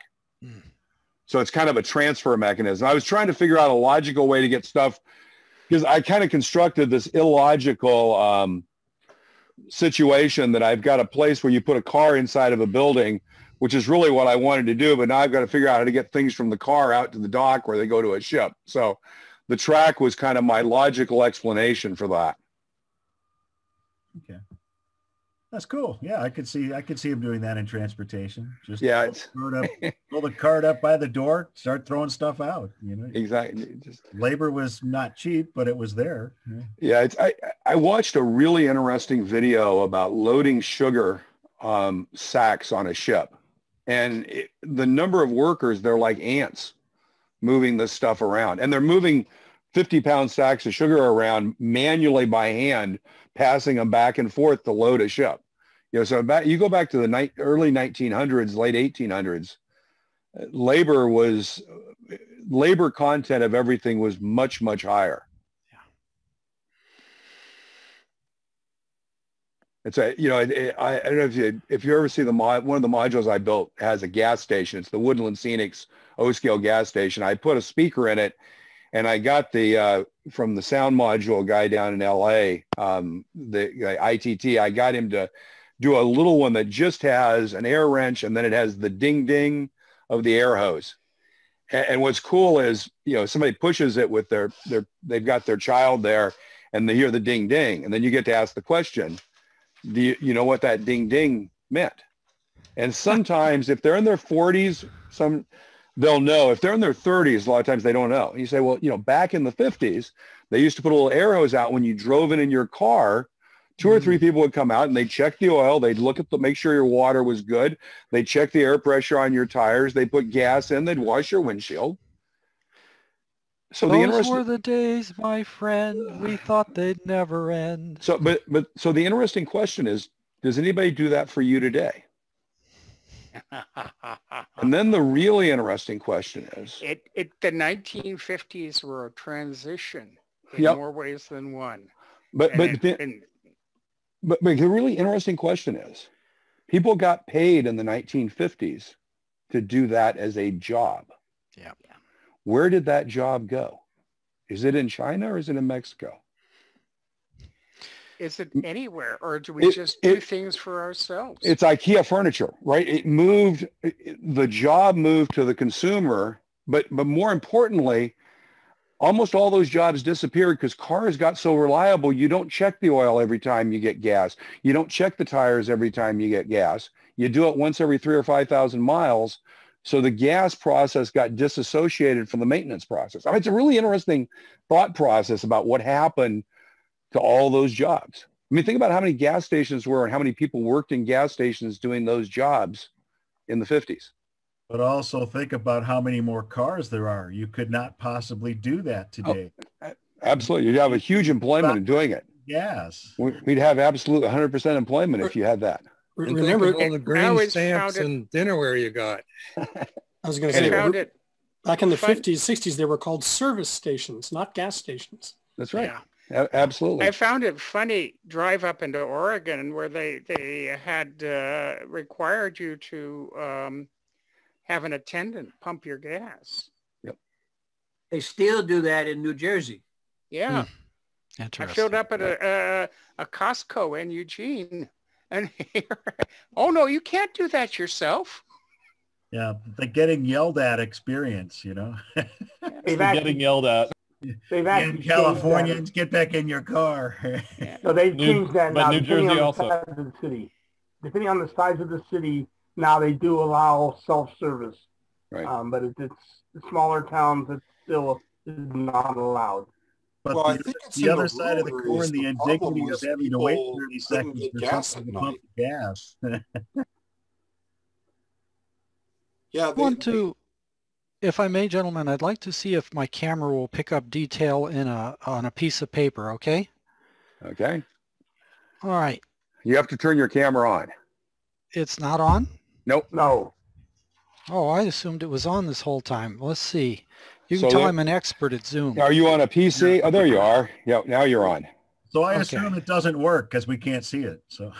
So it's kind of a transfer mechanism. I was trying to figure out a logical way to get stuff, because I kind of constructed this illogical situation that I've got a place where you put a car inside of a building, which is really what I wanted to do, but now I've got to figure out how to get things from the car out to the dock where they go to a ship. So the track was kind of my logical explanation for that. Okay. That's cool. Yeah, I could see him doing that in transportation. Just pull the cart up by the door, start throwing stuff out. You know, exactly. Just labor was not cheap, but it was there. Yeah, I watched a really interesting video about loading sugar sacks on a ship, and the number of workers, they're like ants moving this stuff around, and they're moving 50-pound sacks of sugar around manually by hand, passing them back and forth to load a ship. You know, so you go back to the early 1900s, late 1800s, labor content of everything was much, much higher. Yeah. It's I don't know if you ever see one of the modules I built has a gas station. It's the Woodland Scenics O-scale gas station. I put a speaker in it, and I got the from the sound module guy down in LA, the ITT. I got him to do a little one that just has an air wrench, and then it has the ding ding of the air hose. And what's cool is, you know, somebody pushes it with they've got their child there, and they hear the ding ding, and then you get to ask the question, do you know what that ding ding meant? And sometimes if they're in their 40s, they'll know. If they're in their 30s, a lot of times they don't know. And you say, well, you know, back in the 50s, they used to put a little air hose out when you drove in your car. 2 or 3 people would come out and they'd check the oil. They'd look at make sure your water was good. They'd check the air pressure on your tires. They'd put gas in. They'd wash your windshield. So those were the days, my friend. We thought they'd never end. So, so the interesting question is, does anybody do that for you today? And then the really interesting question is, the 1950s were a transition in more ways than one. But the really interesting question is, people got paid in the 1950s to do that as a job. Yeah. Where did that job go? Is it in China or is it in Mexico? Is it anywhere, or do we just do things for ourselves? It's IKEA furniture, right? The job moved to the consumer, but more importantly, almost all those jobs disappeared because cars got so reliable. You don't check the oil every time you get gas. You don't check the tires every time you get gas. You do it once every 3,000 or 5,000 miles. So the gas process got disassociated from the maintenance process. I mean, it's a really interesting thought process about what happened to all those jobs. I mean, think about how many gas stations were and how many people worked in gas stations doing those jobs in the 50s. But also think about how many more cars there are. You could not possibly do that today. Oh, absolutely. You'd have a huge employment in doing it. Yes. We'd have absolute 100% employment if you had that. And remember all the green stamps and dinnerware you got. I was going to say, back in the 50s, 60s, they were called service stations, not gas stations. That's right. Yeah. Absolutely. I found it funny, drive up into Oregon where they had required you to have an attendant pump your gas. Yep. They still do that in New Jersey. Yeah. Interesting. I filled up at a Costco in Eugene. And oh, no, you can't do that yourself. Yeah, the getting yelled at experience, you know. Getting yelled at. They've actually Californians, get back in your car. So they've changed that now. New Jersey also. Depending on the size of the city, now they do allow self-service. Right. But it's the smaller towns, it's still not allowed. But Well, I think it's the in other the side of the rural coin, areas, the the problem indignity of was having to wait people 30 couldn't seconds get for gas something at to pump gas. I want to, if I may, gentlemen, I'd like to see if my camera will pick up detail on a piece of paper, okay? Okay. All right. You have to turn your camera on. It's not on? Nope. No. Oh, I assumed it was on this whole time. Let's see. You can So tell I'm an expert at Zoom. Are you on a PC? Oh, there you are. Yeah, now you're on. So I assume it doesn't work because we can't see it. So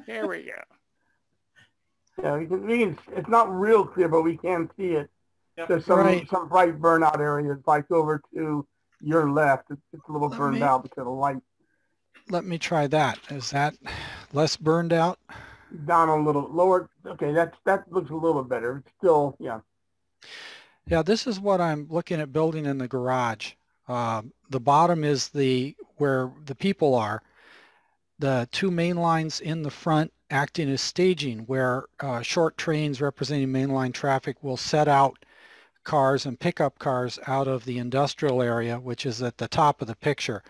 there we go. Yeah, it's not real clear, but we can see it. Yep. There's some bright burnout areas, like over to your left. It's a little burned out because of the light. Let me try that. Is that less burned out? Down a little lower. Okay, that looks a little better. It's still, yeah. Yeah, this is what I'm looking at building in the garage. The bottom is where the people are. The two main lines in the front acting as staging, where short trains representing mainline traffic will set out cars and pickup cars out of the industrial area, which is at the top of the picture.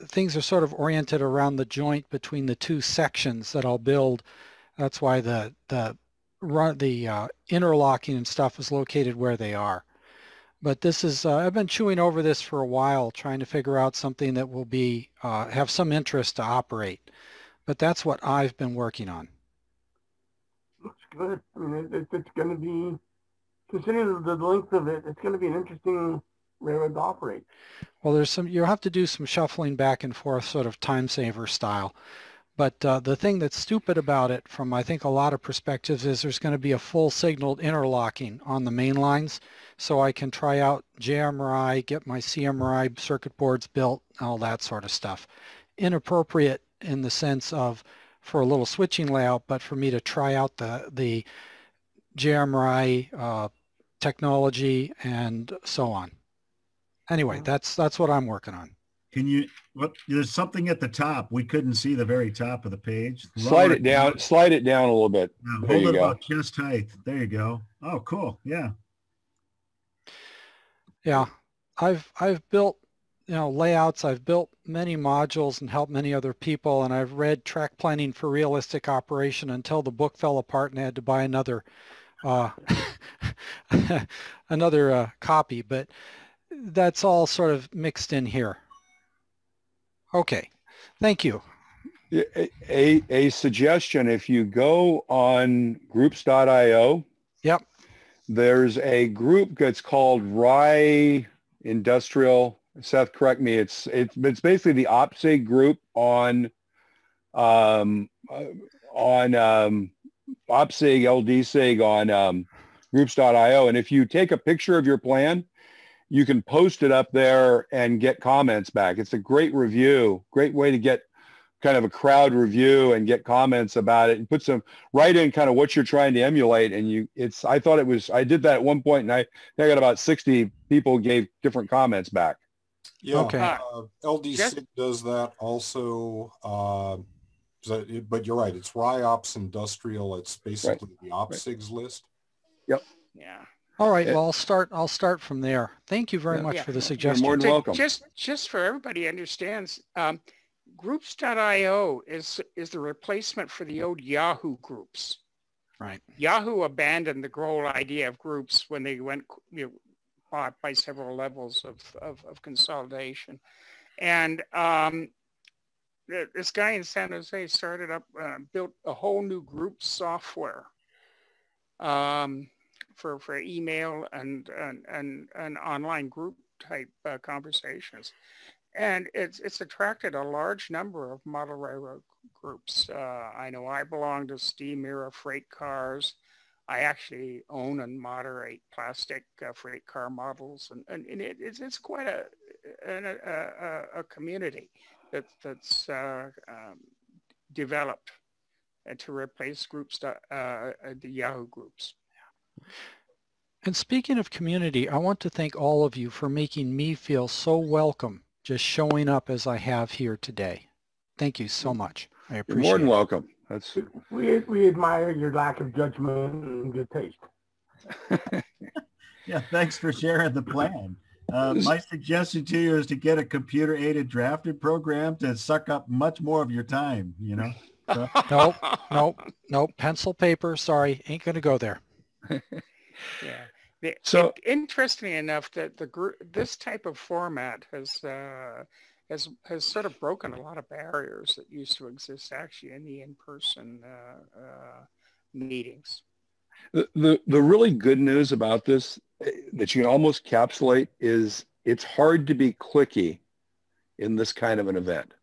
Things are sort of oriented around the joint between the two sections that I'll build. That's why the interlocking and stuff is located where they are. But this is, I've been chewing over this for a while, trying to figure out something that will be, have some interest to operate. But that's what I've been working on. Looks good. I mean, it's going to be, considering the length of it, it's going to be an interesting railroad to operate. Well, you'll have to do some shuffling back and forth, sort of time saver style. But the thing that's stupid about it from, I think, a lot of perspectives is there's going to be a full signaled interlocking on the main lines. So I can try out JMRI, get my CMRI circuit boards built, all that sort of stuff. Inappropriate in the sense of for a little switching layout, but for me to try out the JMRI technology and so on. Anyway, that's what I'm working on. Can you, there's something at the top. We couldn't see the very top of the page. Slide it down a little bit. Hold it about chest height. There you go. Oh, cool. Yeah. Yeah. I've built, layouts. I've built many modules and helped many other people. And I've read Track Planning for Realistic Operation until the book fell apart and I had to buy another, another copy. But that's all sort of mixed in here. Okay, thank you. A suggestion, if you go on groups.io, yep, there's a group that's called Rye Industrial. Seth, correct me. It's basically the OPSI group on OPSIG, LDSIG on groups.io. And if you take a picture of your plan, you can post it up there and get comments back. It's a great review, great way to get kind of a crowd review and get comments about it, and put some right in kind of what you're trying to emulate. And I thought it was, I did that at one point, and I got about 60 people gave different comments back. Yeah, okay. LDSIG does that also. But you're right, it's RIOPS Industrial. It's basically the OPSIG's list. Yep. Yeah. All right. Well, I'll start from there. Thank you very much for the suggestion. You're more than welcome. Just for everybody understands, groups.io is the replacement for the old Yahoo groups. Right. Yahoo abandoned the whole idea of groups when they went bought by several levels of consolidation. And this guy in San Jose started up, built a whole new group software for email and online group type conversations. And it's attracted a large number of model railroad groups. I know I belong to Steam Era Freight Cars. I actually own and moderate plastic freight car models, and it's quite a community that's developed to replace groups, the Yahoo groups. And speaking of community, I want to thank all of you for making me feel so welcome, just showing up as I have here today. Thank you so much. I appreciate it. You're more than welcome. We admire your lack of judgment and good taste. Yeah, thanks for sharing the plan. My suggestion to you is to get a computer-aided drafting program to suck up much more of your time, you know? So. Nope. Pencil, paper, sorry, ain't going to go there. Yeah. So interestingly enough, that this type of format has sort of broken a lot of barriers that used to exist actually in the in-person meetings. The really good news about this that you can almost encapsulate is it's hard to be cliquey in this kind of an event.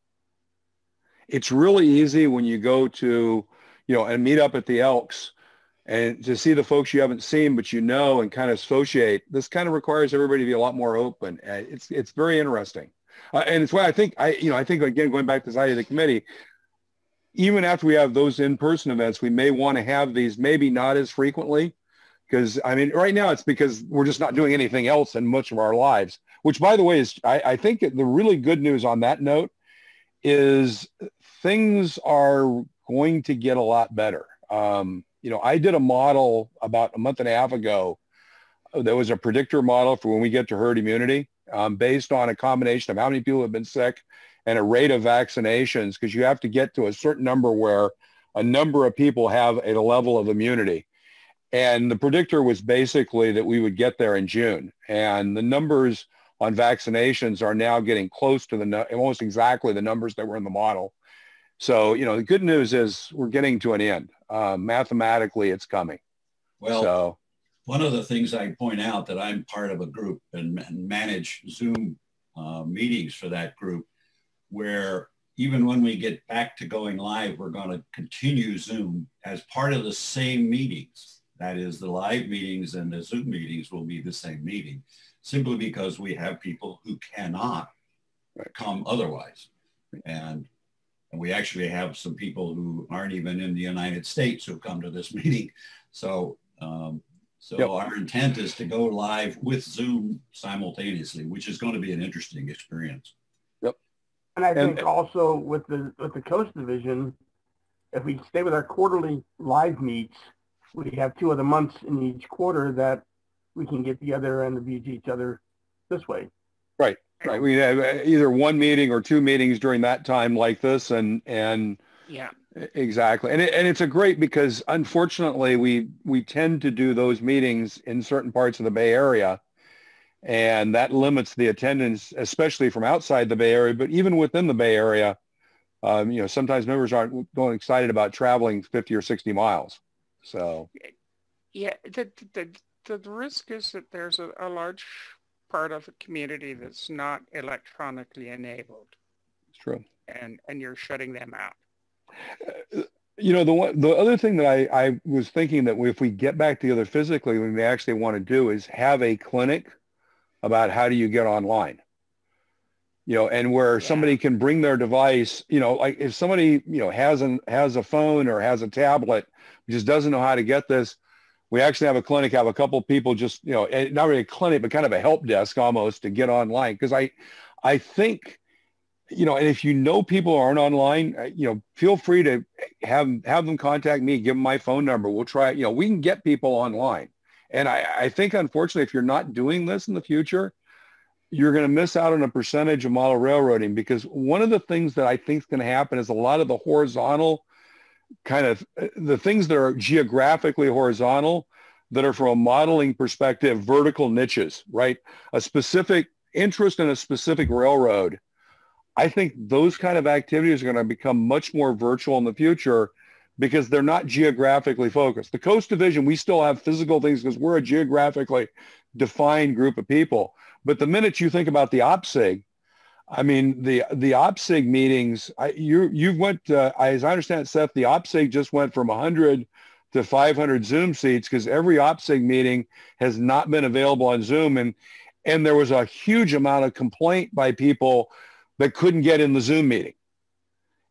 It's really easy when you go to, and meet up at the Elks and to see the folks you haven't seen, but and kind of associate. This kind of requires everybody to be a lot more open. It's very interesting. And it's why I think, again, going back to the idea of the committee, even after we have those in-person events, we may want to have these maybe not as frequently, because, right now it's because we're just not doing anything else in much of our lives, which, by the way, is, I think the really good news on that note is things are going to get a lot better. I did a model about a month and a half ago. There was a predictor model for when we get to herd immunity, based on a combination of how many people have been sick and a rate of vaccinations, because you have to get to a certain number where a number of people have a level of immunity. And the predictor was basically that we would get there in June. And the numbers on vaccinations are now getting close to almost exactly the numbers that were in the model. So, the good news is we're getting to an end. Mathematically, it's coming. Well, one of the things I point out that I'm part of a group and manage Zoom meetings for that group, where even when we get back to going live, we're going to continue Zoom as part of the same meetings. That is, the live meetings and the Zoom meetings will be the same meeting, simply because we have people who cannot come otherwise. And we actually have some people who aren't even in the United States who come to this meeting. So, our intent is to go live with Zoom simultaneously, which is going to be an interesting experience. Yep. And I think also with the Coast Division, if we stay with our quarterly live meets, we have 2 other months in each quarter that we can get together and review each other this way. Right. We have either one meeting or 2 meetings during that time like this, and yeah, exactly. And it's a great, because unfortunately we tend to do those meetings in certain parts of the Bay Area, and that limits the attendance, especially from outside the Bay Area. But even within the Bay Area, sometimes members aren't going excited about traveling 50 or 60 miles. So yeah, the risk is that there's a large part of the community that's not electronically enabled. It's true. And you're shutting them out. You know, the other thing that I was thinking that if we get back together physically, we may actually want to do is have a clinic about how do you get online. You know, and where somebody can bring their device, you know, like if somebody, you know, has a phone or has a tablet, just doesn't know how to get this, we actually have a clinic, have a couple people just, you know, not really a clinic, but kind of a help desk almost to get online. Because I think, you know, and if you know people aren't online, you know, feel free to have them contact me, give them my phone number. We'll try, you know, we can get people online. And I think, unfortunately, if you're not doing this in the future, you're going to miss out on a percentage of model railroading, because one of the things that I think is going to happen is a lot of the horizontal kind of the things that are geographically horizontal that are from a modeling perspective, vertical niches, right? A specific interest in a specific railroad. I think those kind of activities are going to become much more virtual in the future because they're not geographically focused. The Coast Division, we still have physical things because we're a geographically defined group of people. But the minute you think about the OPSIG, I mean, the OPSIG meetings, you went, as I understand it, Seth, the OPSIG just went from 100 to 500 Zoom seats because every OPSIG meeting has not been available on Zoom. And there was a huge amount of complaint by people that couldn't get in the Zoom meeting.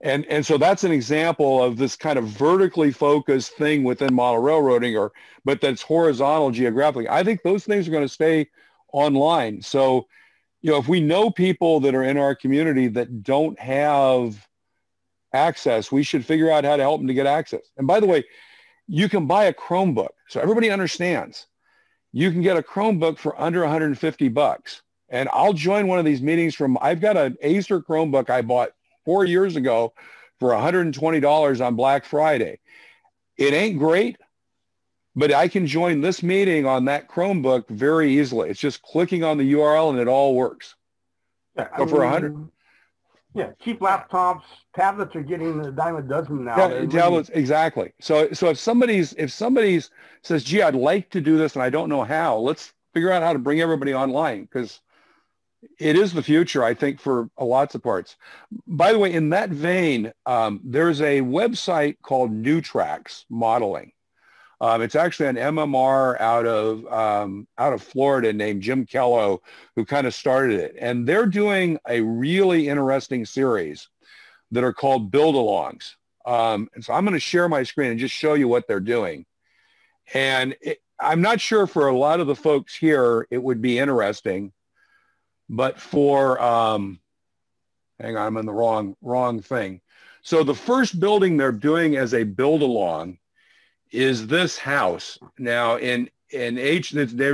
And so that's an example of this kind of vertically focused thing within model railroading, but that's horizontal geographically. I think those things are going to stay online. So, you know, if we know people that are in our community that don't have access, we should figure out how to help them to get access. And by the way, you can buy a Chromebook. So everybody understands. You can get a Chromebook for under 150 bucks. And I'll join one of these meetings I've got an Acer Chromebook I bought 4 years ago for $120 on Black Friday. It ain't great, but I can join this meeting on that Chromebook very easily. It's just clicking on the URL and it all works. Yeah, so for 100. Yeah, cheap laptops, tablets are getting a dime a dozen now. Yeah, tablets, exactly. So if somebody says, gee, I'd like to do this and I don't know how, let's figure out how to bring everybody online, because it is the future, I think, for lots of parts. By the way, in that vein, there's a website called NewTracks Modeling. It's actually an MMR out of Florida named Jim Kello, who kind of started it. And they're doing a really interesting series that are called build-alongs. And so I'm going to share my screen and just show you what they're doing. And I'm not sure for a lot of the folks here it would be interesting, but for, hang on, I'm in the wrong thing. So the first building they're doing as a build-along is this house. Now they're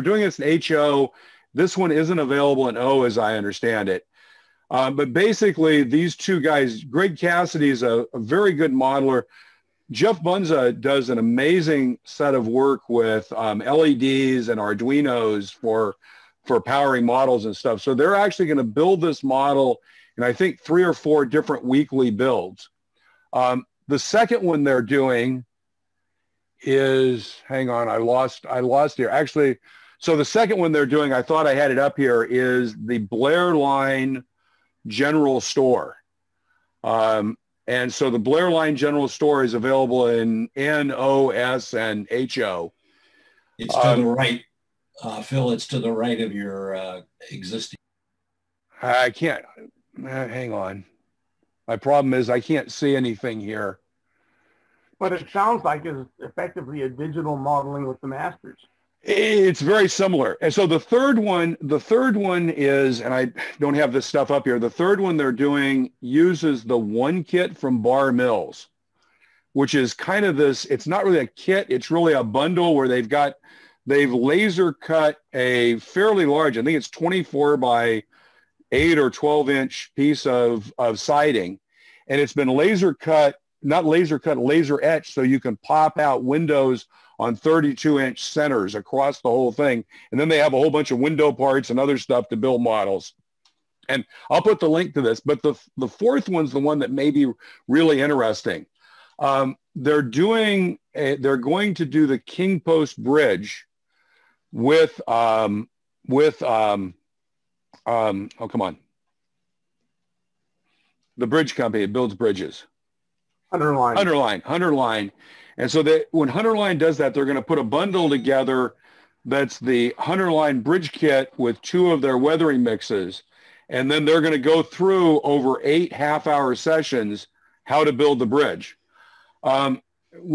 doing this in HO. This one isn't available in O, as I understand it. But basically, these two guys, Greg Cassidy is a very good modeler. Jeff Bunza does an amazing set of work with LEDs and Arduinos for powering models and stuff. So they're actually going to build this model in, I think, 3 or 4 different weekly builds. The second one they're doing is, hang on, I lost here. Actually, so the second one they're doing, I thought I had it up here, is the Blair line General Store. And so the Blair line General Store is available in N, O, S, and HO. It's to the right, Phil, it's to the right of your existing. I can't, hang on. My problem is I can't see anything here. But it sounds like it's effectively a digital modeling with the masters. It's very similar. And so the third one is, and I don't have this stuff up here, the third one they're doing uses the one kit from Bar Mills, which is kind of this, it's not really a kit, it's really a bundle where they've laser cut a fairly large, I think it's 24 by 8 or 12 inch piece of siding. And it's been laser etched, so you can pop out windows on 32-inch centers across the whole thing. And then they have a whole bunch of window parts and other stuff to build models. And I'll put the link to this. But the fourth one's the one that may be really interesting. They're going to do the King Post Bridge with oh, come on. The bridge company, it builds bridges. Hunter line. And so that when Hunter line does that, they're going to put a bundle together that's the Hunter line bridge kit with 2 of their weathering mixes. And then they're going to go through over 8 half-hour sessions how to build the bridge. One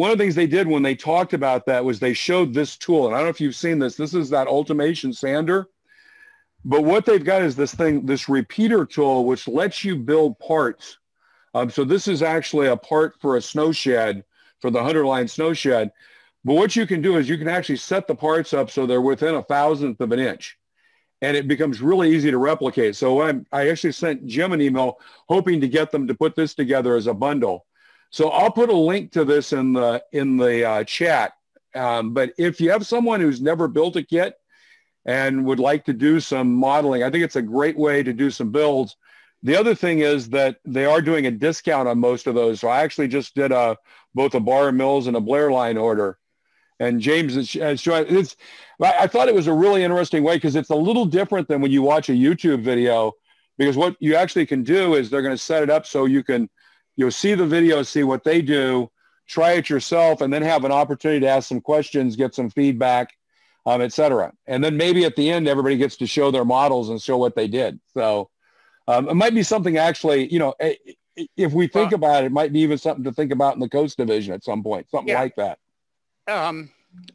of the things they did when they talked about that was they showed this tool. And I don't know if you've seen this. This is that Ultimation sander. But what they've got is this thing, this repeater tool, which lets you build parts. So this is actually a part for a snow shed, for the Hunter line snow shed. But what you can do is you can actually set the parts up so they're within 1/1000th of an inch. And it becomes really easy to replicate. So I actually sent Jim an email hoping to get them to put this together as a bundle. So I'll put a link to this in the chat. But if you have someone who's never built a kit and would like to do some modeling, I think it's a great way to do some builds. The other thing is that they are doing a discount on most of those. So I actually just did both a Bar Mills and a Blair line order. And James has shown I thought it was a really interesting way because it's a little different than when you watch a YouTube video, because what you actually can do is they're going to set it up so you'll see the video, see what they do, try it yourself, and then have an opportunity to ask some questions, get some feedback, et cetera. And then maybe at the end, everybody gets to show their models and show what they did. So it might be something actually, if we think about it, it might be even something to think about in the Coast Division at some point, something like that.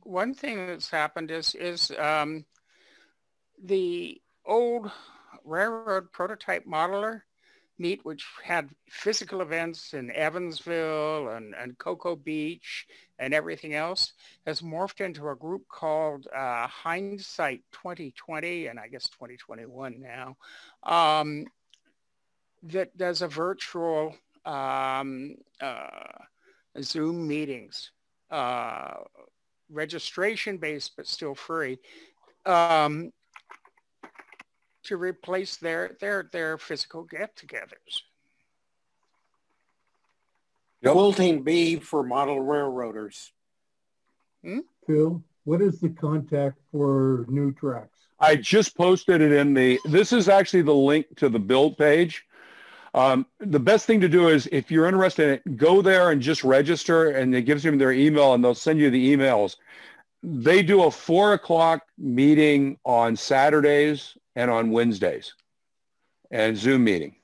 One thing that's happened is the old railroad prototype modeler meet, which had physical events in Evansville and Cocoa Beach and everything else, has morphed into a group called Hindsight 2020, and I guess 2021 now, that does a virtual Zoom meetings, registration based but still free, to replace their physical get-togethers. Quilting B for model railroaders. Phil, what is the contact for new tracks? I just posted it this is actually the link to the build page. The best thing to do is, if you're interested in it, go there and just register, and it gives them their email and they'll send you the emails. They do a 4 o'clock meeting on Saturdays and on Wednesdays, and Zoom meeting.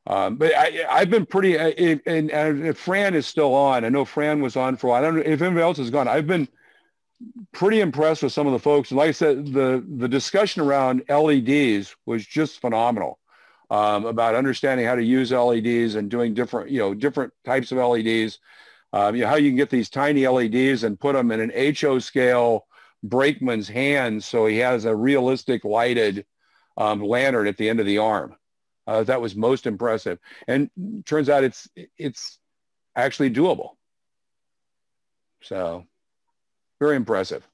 But I've been pretty, and if Fran is still on, I know Fran was on for a while. I don't know if anybody else is gone. I've been pretty impressed with some of the folks. And like I said, the discussion around LEDs was just phenomenal, about understanding how to use LEDs and doing different types of LEDs. How you can get these tiny LEDs and put them in an HO scale brakeman's hands so he has a realistic lighted lantern at the end of the arm. That was most impressive. And turns out it's actually doable. So very impressive.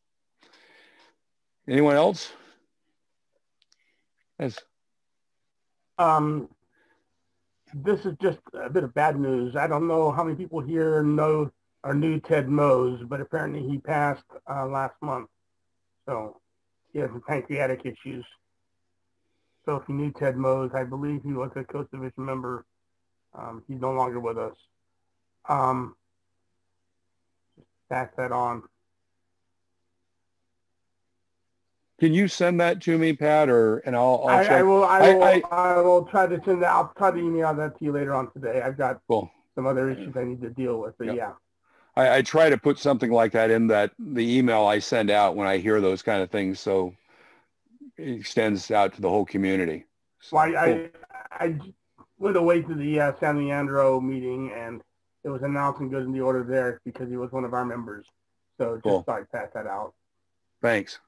Anyone else? Yes. This is just a bit of bad news. I don't know how many people here know or knew Ted Mose, but apparently he passed last month. So he has some pancreatic issues. So if you knew Ted Mose, I believe he was a Coast Division member. He's no longer with us. Just pass that on. Can you send that to me, Pat, and I'll check? I will try to send that. I'll try to email that to you later on today. I've got some other issues I need to deal with, but yeah. I try to put something like that in the email I send out when I hear those kind of things, so it extends out to the whole community. So, well, I went away to the San Leandro meeting, and it was announced and good in the order there because he was one of our members. So just thought I'd pass that out. Thanks.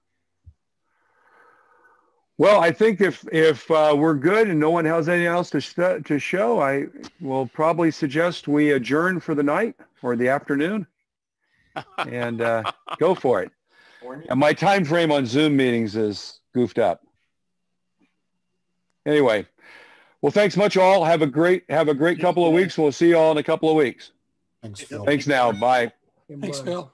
Well, I think if we're good and no one has anything else to show, I will probably suggest we adjourn for the night or the afternoon and go for it. And my time frame on Zoom meetings is goofed up. Anyway, well, thanks much all. Have a great couple of weeks. We'll see you all in a couple of weeks. Thanks, Phil. Thanks now. Bye. Thanks, Phil.